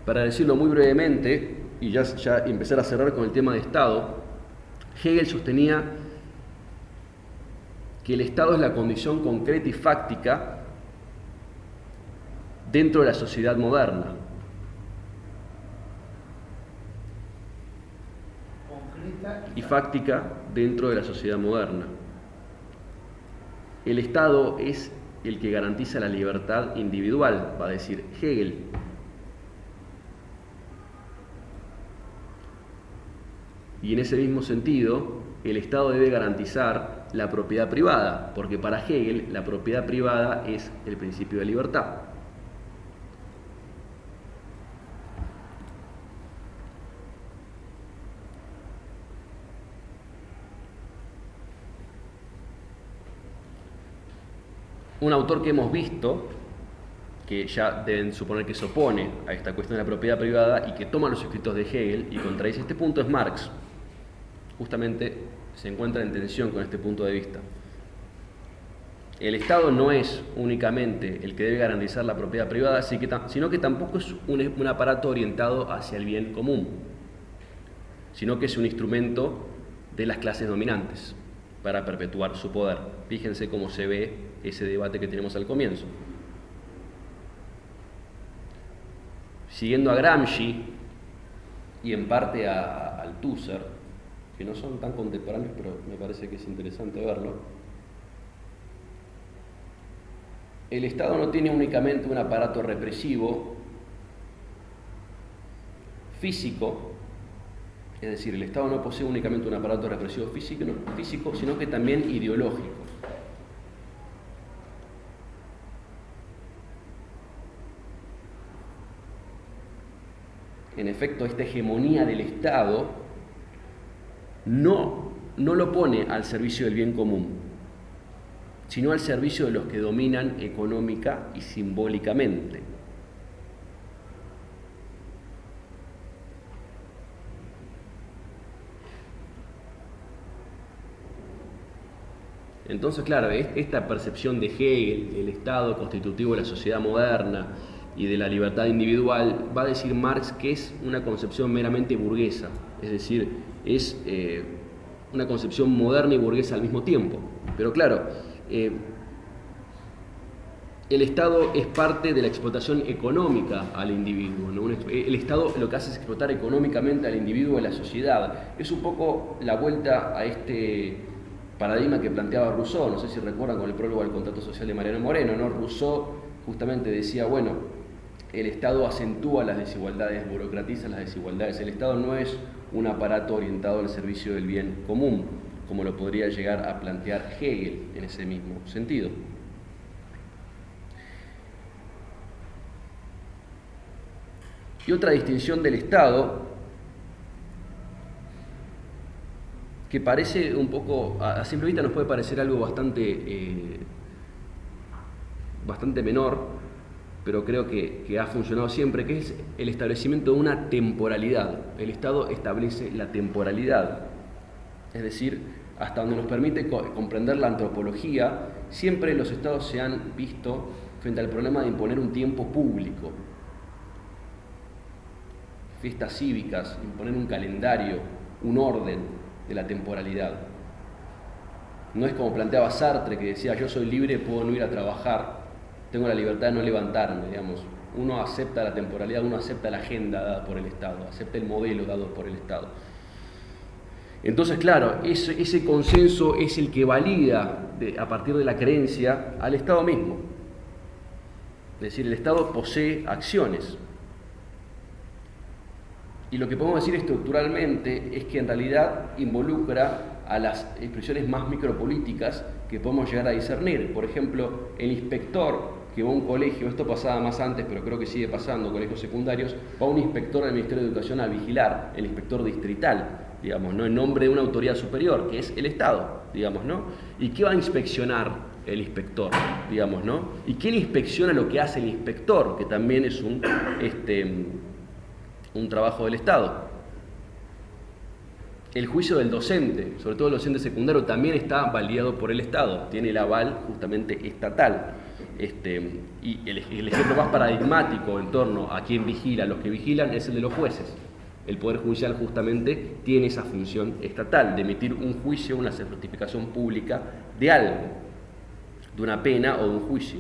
Para decirlo muy brevemente, y ya empezar a cerrar con el tema de Estado, Hegel sostenía que el Estado es la condición concreta y fáctica dentro de la sociedad moderna. concreta Y fáctica dentro de la sociedad moderna. El Estado es el que garantiza la libertad individual, va a decir Hegel. Y en ese mismo sentido, el Estado debe garantizar la propiedad privada, porque para Hegel la propiedad privada es el principio de libertad. Un autor que hemos visto, que ya deben suponer que se opone a esta cuestión de la propiedad privada y que toma los escritos de Hegel y contradice este punto, es Marx. Justamente se encuentra en tensión con este punto de vista. El Estado no es únicamente el que debe garantizar la propiedad privada, sino que tampoco es un aparato orientado hacia el bien común, sino que es un instrumento de las clases dominantes para perpetuar su poder. Fíjense cómo se ve ese debate que tenemos al comienzo. Siguiendo a Gramsci y en parte a Althusser, que no son tan contemporáneos, pero me parece que es interesante verlo. El Estado no tiene únicamente un aparato represivo físico, es decir, el Estado no posee únicamente un aparato represivo físico, sino que también ideológico. En efecto, esta hegemonía del Estado no lo pone al servicio del bien común, sino al servicio de los que dominan económica y simbólicamente. Entonces, claro, esta percepción de Hegel, el Estado constitutivo de la sociedad moderna y de la libertad individual, va a decir Marx que es una concepción meramente burguesa, es decir, es una concepción moderna y burguesa al mismo tiempo. Pero claro, el Estado es parte de la explotación económica al individuo, ¿no? El Estado lo que hace es explotar económicamente al individuo y a la sociedad. Es un poco la vuelta a este paradigma que planteaba Rousseau, no sé si recuerdan con el prólogo al contrato social de Mariano Moreno, ¿no? Rousseau justamente decía, bueno, el Estado acentúa las desigualdades, burocratiza las desigualdades. El Estado no es un aparato orientado al servicio del bien común, como lo podría llegar a plantear Hegel en ese mismo sentido. Y otra distinción del Estado, que parece un poco, a simple vista nos puede parecer algo bastante menor, pero creo que ha funcionado siempre, que es el establecimiento de una temporalidad. El Estado establece la temporalidad, es decir, hasta donde nos permite comprender la antropología, siempre los Estados se han visto frente al problema de imponer un tiempo público, fiestas cívicas, imponer un calendario, un orden de la temporalidad. No es como planteaba Sartre, que decía, yo soy libre, puedo no ir a trabajar, tengo la libertad de no levantarme, digamos. Uno acepta la temporalidad, uno acepta la agenda dada por el Estado, acepta el modelo dado por el Estado. Entonces, claro, ese consenso es el que valida a partir de la creencia al Estado mismo. Es decir, el Estado posee acciones. Y lo que podemos decir estructuralmente es que en realidad involucra a las expresiones más micropolíticas que podemos llegar a discernir. Por ejemplo, el inspector que va a un colegio, esto pasaba más antes, pero creo que sigue pasando, colegios secundarios, va un inspector del Ministerio de Educación a vigilar, el inspector distrital, digamos, ¿no? En nombre de una autoridad superior, que es el Estado, digamos, ¿no? ¿Y qué va a inspeccionar el inspector, digamos, ¿no? ¿Y quién inspecciona lo que hace el inspector, que también es un trabajo del Estado? El juicio del docente, sobre todo el docente secundario, también está validado por el Estado, tiene el aval justamente estatal. Y el ejemplo más paradigmático en torno a quién vigila, los que vigilan, es el de los jueces. El Poder Judicial justamente tiene esa función estatal, de emitir un juicio, una certificación pública de algo, de una pena o de un juicio.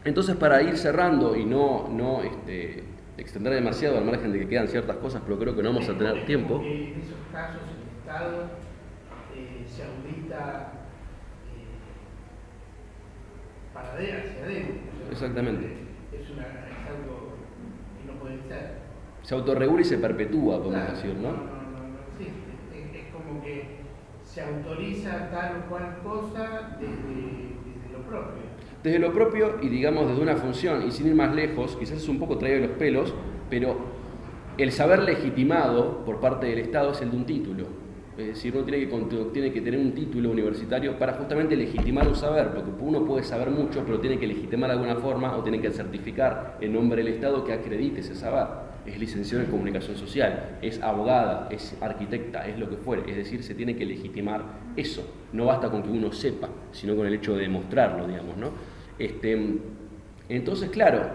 Entonces, para ir cerrando y no extender demasiado al margen de que quedan ciertas cosas, pero creo que no vamos a tener tiempo. En esos casos el Estado se audita para hacia adentro. Exactamente. Es algo que no puede ser. Se autorregula y se perpetúa, podemos decir, ¿no? No existe. Es como que se autoriza tal o cual cosa desde lo propio. Desde lo propio y digamos desde una función, y sin ir más lejos, quizás es un poco traído de los pelos, pero el saber legitimado por parte del Estado es el de un título. Es decir, uno tiene que tener un título universitario para justamente legitimar un saber, porque uno puede saber mucho, pero tiene que legitimar de alguna forma o tiene que certificar en nombre del Estado que acredite ese saber. Es licenciada en comunicación social, es abogada, es arquitecta, es lo que fuere. Es decir, se tiene que legitimar eso. No basta con que uno sepa, sino con el hecho de demostrarlo, digamos, ¿no? Entonces, claro,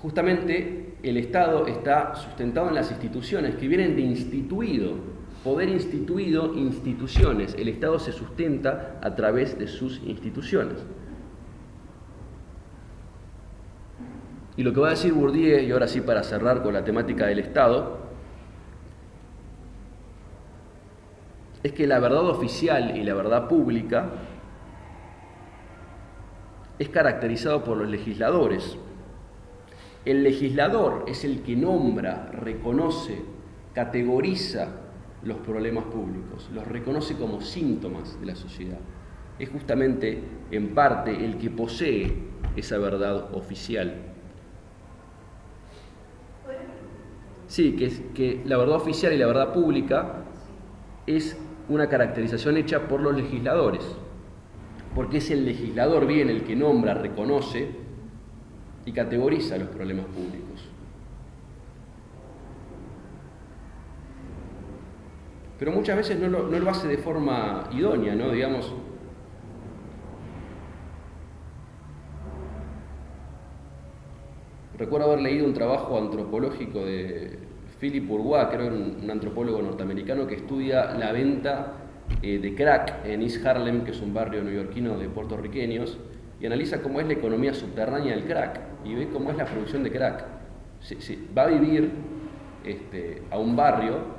justamente el Estado está sustentado en las instituciones que vienen de instituido. Poder instituido, instituciones. El Estado se sustenta a través de sus instituciones. Y lo que va a decir Bourdieu, y ahora sí para cerrar con la temática del Estado, es que la verdad oficial y la verdad pública es caracterizado por los legisladores. El legislador es el que nombra, reconoce, categoriza los problemas públicos, los reconoce como síntomas de la sociedad. Es justamente, en parte, el que posee esa verdad oficial. Sí, que la verdad oficial y la verdad pública es una caracterización hecha por los legisladores, porque es el legislador bien el que nombra, reconoce y categoriza los problemas públicos. Pero muchas veces no lo hace de forma idónea, ¿no? Digamos, recuerdo haber leído un trabajo antropológico de Philip Bourgois, creo que era un antropólogo norteamericano que estudia la venta de crack en East Harlem, que es un barrio neoyorquino de puertorriqueños, y analiza cómo es la economía subterránea del crack y ve cómo es la producción de crack. Va a vivir a un barrio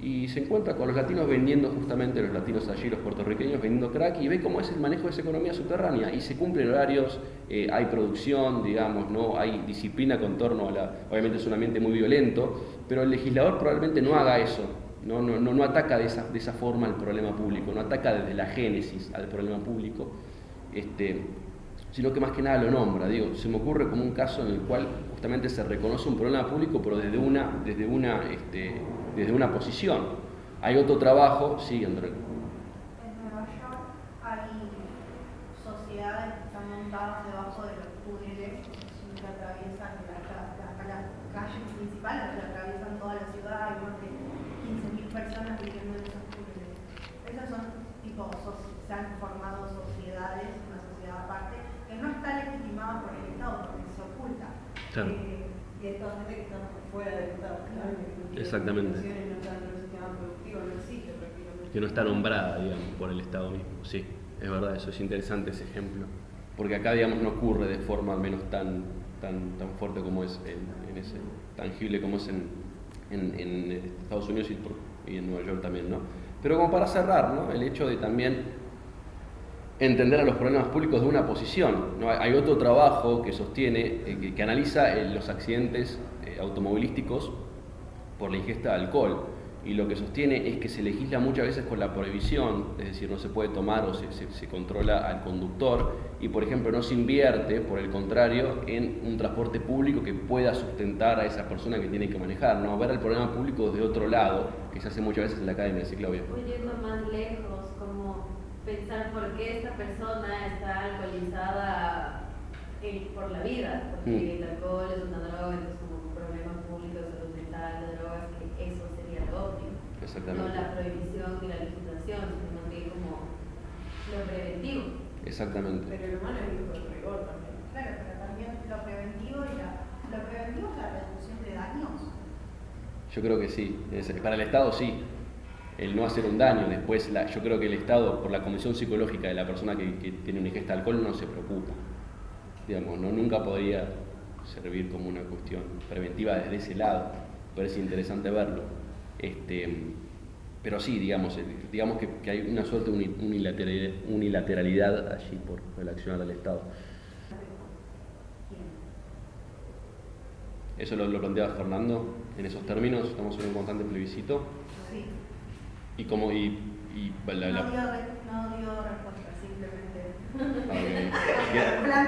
y se encuentra con los latinos vendiendo, justamente los latinos allí, los puertorriqueños vendiendo crack, y ve cómo es el manejo de esa economía subterránea, y se cumplen horarios, hay producción, digamos, ¿no? Hay disciplina con torno a obviamente es un ambiente muy violento, pero el legislador probablemente no haga eso, no ataca de esa forma al problema público, no ataca desde la génesis al problema público, sino que más que nada lo nombra. Digo, se me ocurre como un caso en el cual justamente se reconoce un problema público, pero desde una posición. Hay otro trabajo, sí, André. En Nueva York hay sociedades que están montadas debajo de los túneles que atraviesan la calle principal, que atraviesan toda la ciudad, hay más de 15.000 personas viviendo en esos túneles. Esas son se han formado sociedades, una sociedad aparte, que no está legitimada por el Estado porque se oculta. Claro. Y esto gente que están fuera del Estado, claro. Exactamente. No están en un sistema productivo, no existe prácticamente. Que no está nombrada, digamos, por el Estado mismo. Sí, es verdad, eso es interesante ese ejemplo. Porque acá, digamos, no ocurre de forma al menos tan fuerte como es tangible como es en Estados Unidos y en Nueva York también, ¿no? Pero como para cerrar, ¿no? El hecho de también entender a los problemas públicos de una posición, ¿no? Hay otro trabajo que sostiene, que analiza los accidentes automovilísticos por la ingesta de alcohol, y lo que sostiene es que se legisla muchas veces con la prohibición, es decir, no se puede tomar o se controla al conductor, y por ejemplo no se invierte, por el contrario, en un transporte público que pueda sustentar a esa persona que tiene que manejar, ¿no? Ver el problema público de otro lado, que se hace muchas veces en la academia, ¿sí, Claudia? Yendo más lejos, como pensar por qué esta persona está alcoholizada por la vida, porque el alcohol es una droga, entonces como un problema público de salud mental, de drogas, que eso sería lo óptimo. Exactamente. No la prohibición ni la legislación, sino más bien como lo preventivo. Exactamente. Pero el humano es hijo de rigor también. Claro, pero también lo preventivo es la reducción de daños. Yo creo que sí. Para el Estado sí. El no hacer un daño. Después, yo creo que el Estado, por la condición psicológica de la persona que tiene una ingesta de alcohol, no se preocupa. Digamos, nunca podría servir como una cuestión preventiva desde ese lado. Parece interesante verlo. Pero sí, digamos que hay una suerte de unilateralidad allí por relacionar al Estado. Eso lo planteaba Fernando en esos términos. Estamos en un constante plebiscito. Sí. Y como y No dio respuesta, simplemente.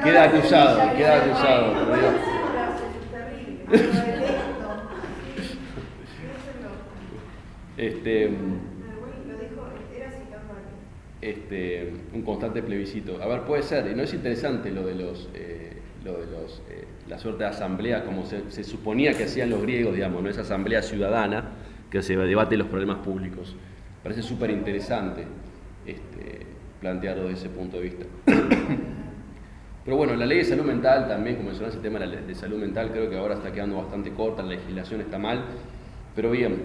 Queda acusado, por Dios. Un constante plebiscito. A ver, puede ser, y no es interesante lo de la suerte de asamblea, como se suponía que hacían los griegos, digamos, ¿no? Esa asamblea ciudadana que se debate los problemas públicos. Parece súper interesante plantearlo desde ese punto de vista. Pero bueno, la ley de salud mental también, como mencionaste el tema de salud mental, creo que ahora está quedando bastante corta, la legislación está mal, pero bien,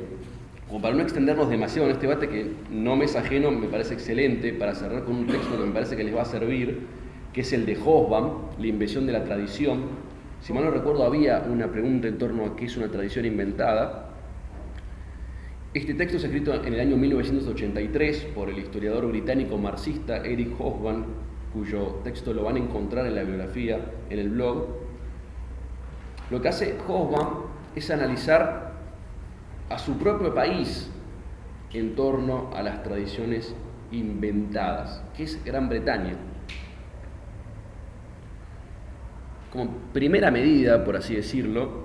como para no extendernos demasiado en este debate que no me es ajeno, me parece excelente, para cerrar con un texto que me parece que les va a servir, que es el de Hobsbawm, La invención de la tradición. Si mal no recuerdo, había una pregunta en torno a qué es una tradición inventada. Este texto es escrito en el año 1983 por el historiador británico marxista Eric Hobsbawm, cuyo texto lo van a encontrar en la biografía, en el blog. Lo que hace Hobsbawm es analizar a su propio país en torno a las tradiciones inventadas, que es Gran Bretaña. Como primera medida, por así decirlo,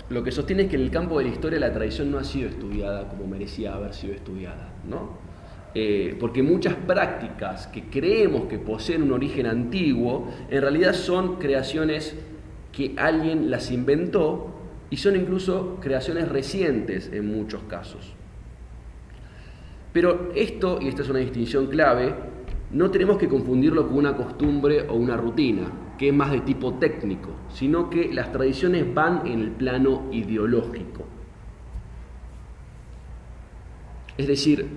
lo que sostiene es que en el campo de la historia la tradición no ha sido estudiada como merecía haber sido estudiada, ¿no? Porque muchas prácticas que creemos que poseen un origen antiguo, en realidad son creaciones que alguien las inventó y son incluso creaciones recientes en muchos casos. Pero esto, y esta es una distinción clave, no tenemos que confundirlo con una costumbre o una rutina, que es más de tipo técnico, sino que las tradiciones van en el plano ideológico. Es decir,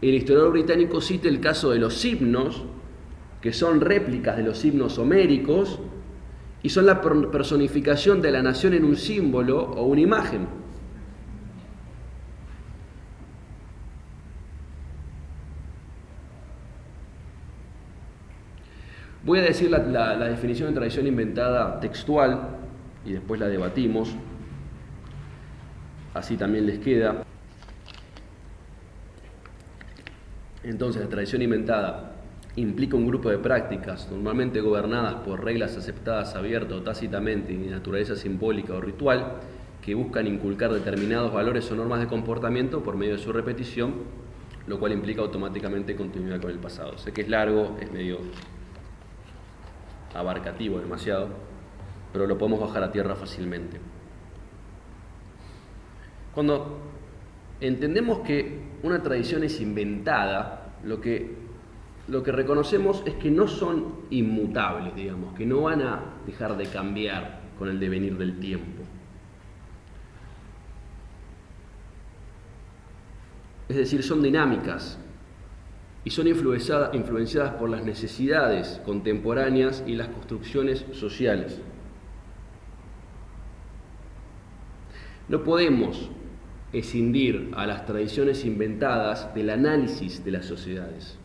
el historiador británico cita el caso de los himnos, que son réplicas de los himnos homéricos, y son la personificación de la nación en un símbolo o una imagen. Voy a decir la definición de tradición inventada textual y después la debatimos, así también les queda. Entonces, la tradición inventada implica un grupo de prácticas normalmente gobernadas por reglas aceptadas abierta o tácitamente y de naturaleza simbólica o ritual que buscan inculcar determinados valores o normas de comportamiento por medio de su repetición, lo cual implica automáticamente continuidad con el pasado. Sé que es largo, es medio abarcativo demasiado, pero lo podemos bajar a tierra fácilmente. Cuando entendemos que una tradición es inventada, lo que reconocemos es que no son inmutables, digamos, que no van a dejar de cambiar con el devenir del tiempo. Es decir, son dinámicas y son influenciadas por las necesidades contemporáneas y las construcciones sociales. No podemos escindir a las tradiciones inventadas del análisis de las sociedades.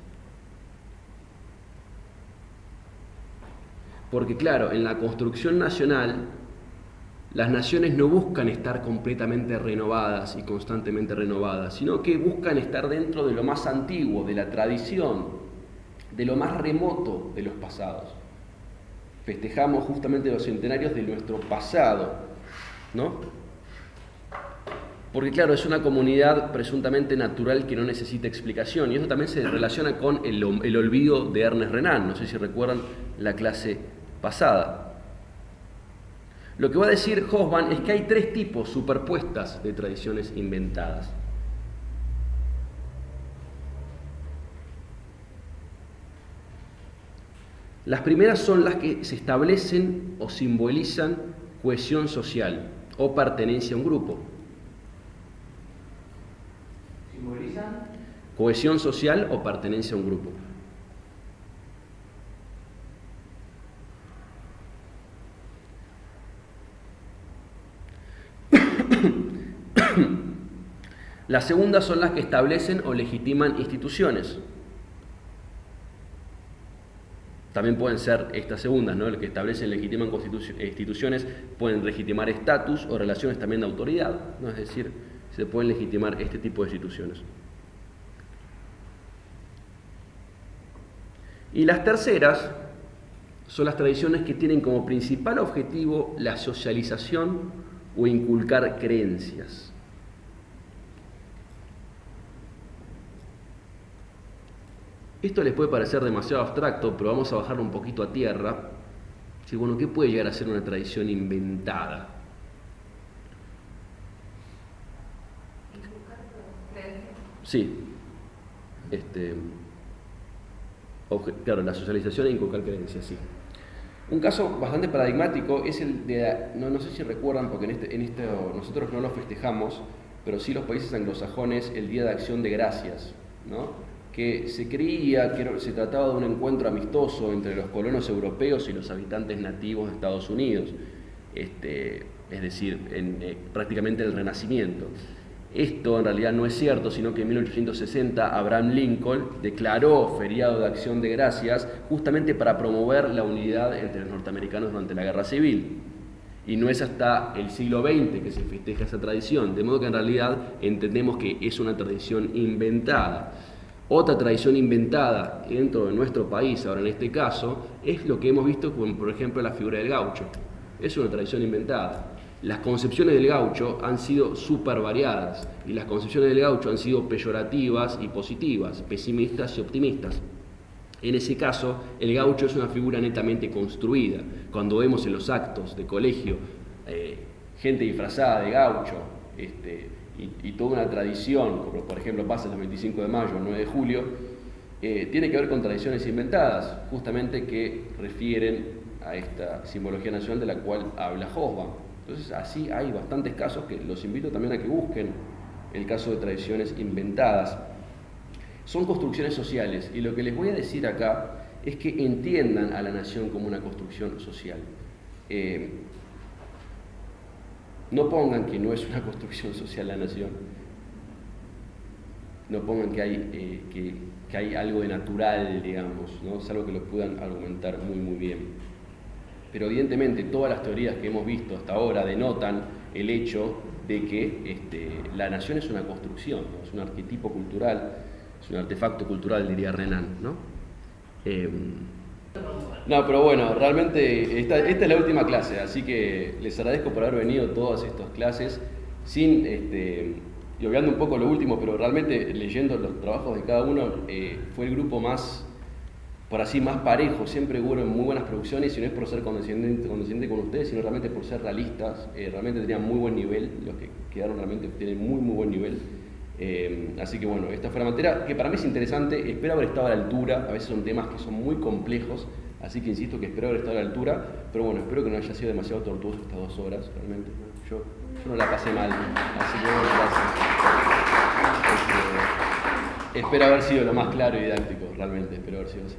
Porque claro, en la construcción nacional, las naciones no buscan estar completamente renovadas y constantemente renovadas, sino que buscan estar dentro de lo más antiguo, de la tradición, de lo más remoto de los pasados. Festejamos justamente los centenarios de nuestro pasado, ¿no? Porque claro, es una comunidad presuntamente natural que no necesita explicación, y eso también se relaciona con el olvido de Ernest Renan, no sé si recuerdan la clase pasada. Lo que va a decir Hobsbawm es que hay tres tipos superpuestas de tradiciones inventadas. Las primeras son las que se establecen o simbolizan cohesión social o pertenencia a un grupo. ¿Simbolizan? Cohesión social o pertenencia a un grupo. Las segundas son las que establecen o legitiman instituciones. También pueden ser estas segundas, ¿no? Las que establecen y legitiman instituciones, pueden legitimar estatus o relaciones también de autoridad, ¿no? Es decir, se pueden legitimar este tipo de instituciones. Y las terceras son las tradiciones que tienen como principal objetivo la socialización o inculcar creencias. Esto les puede parecer demasiado abstracto, pero vamos a bajarlo un poquito a tierra. Sí, bueno, ¿qué puede llegar a ser una tradición inventada? Sí. Claro, la socialización e inculcar creencias, sí. Un caso bastante paradigmático es el de, no sé si recuerdan, porque nosotros no lo festejamos, pero sí los países anglosajones, el Día de Acción de Gracias, ¿no? Que se creía que se trataba de un encuentro amistoso entre los colonos europeos y los habitantes nativos de Estados Unidos. es decir, prácticamente el Renacimiento. Esto en realidad no es cierto, sino que en 1860 Abraham Lincoln declaró feriado de Acción de Gracias justamente para promover la unidad entre los norteamericanos durante la Guerra Civil. Y no es hasta el siglo XX que se festeja esa tradición, de modo que en realidad entendemos que es una tradición inventada. Otra tradición inventada dentro de nuestro país, ahora en este caso, es lo que hemos visto con, por ejemplo, la figura del gaucho. Es una tradición inventada. Las concepciones del gaucho han sido súper variadas y las concepciones del gaucho han sido peyorativas y positivas, pesimistas y optimistas. En ese caso, el gaucho es una figura netamente construida. Cuando vemos en los actos de colegio gente disfrazada de gaucho y toda una tradición, como por ejemplo pasa el 25 de mayo, el 9 de julio, tiene que ver con tradiciones inventadas, justamente que refieren a esta simbología nacional de la cual habla Hobsbawm. Entonces así hay bastantes casos que los invito también a que busquen el caso de tradiciones inventadas. Son construcciones sociales y lo que les voy a decir acá es que entiendan a la nación como una construcción social. No pongan que no es una construcción social la nación, no pongan que hay algo de natural, digamos, ¿no? Es algo que lo puedan argumentar muy bien. Pero evidentemente todas las teorías que hemos visto hasta ahora denotan el hecho de que la nación es una construcción, ¿no? Es un arquetipo cultural, es un artefacto cultural, diría Renan, ¿no? No, pero bueno, realmente esta es la última clase, así que les agradezco por haber venido todas estas clases, sin, y obviando un poco lo último, pero realmente leyendo los trabajos de cada uno, fue el grupo más, por así, más parejo. Siempre hubo muy buenas producciones, y no es por ser condescendiente con ustedes, sino realmente por ser realistas. Realmente tenían muy buen nivel, los que quedaron realmente tienen muy buen nivel. Así que bueno, esta fue la materia que para mí es interesante. Espero haber estado a la altura. A veces son temas que son muy complejos, así que insisto que espero haber estado a la altura, pero bueno, espero que no haya sido demasiado tortuoso estas 2 horas, realmente. Yo no la pasé mal, así que bueno, gracias. Espero haber sido lo más claro y didáctico, realmente, espero haber sido así.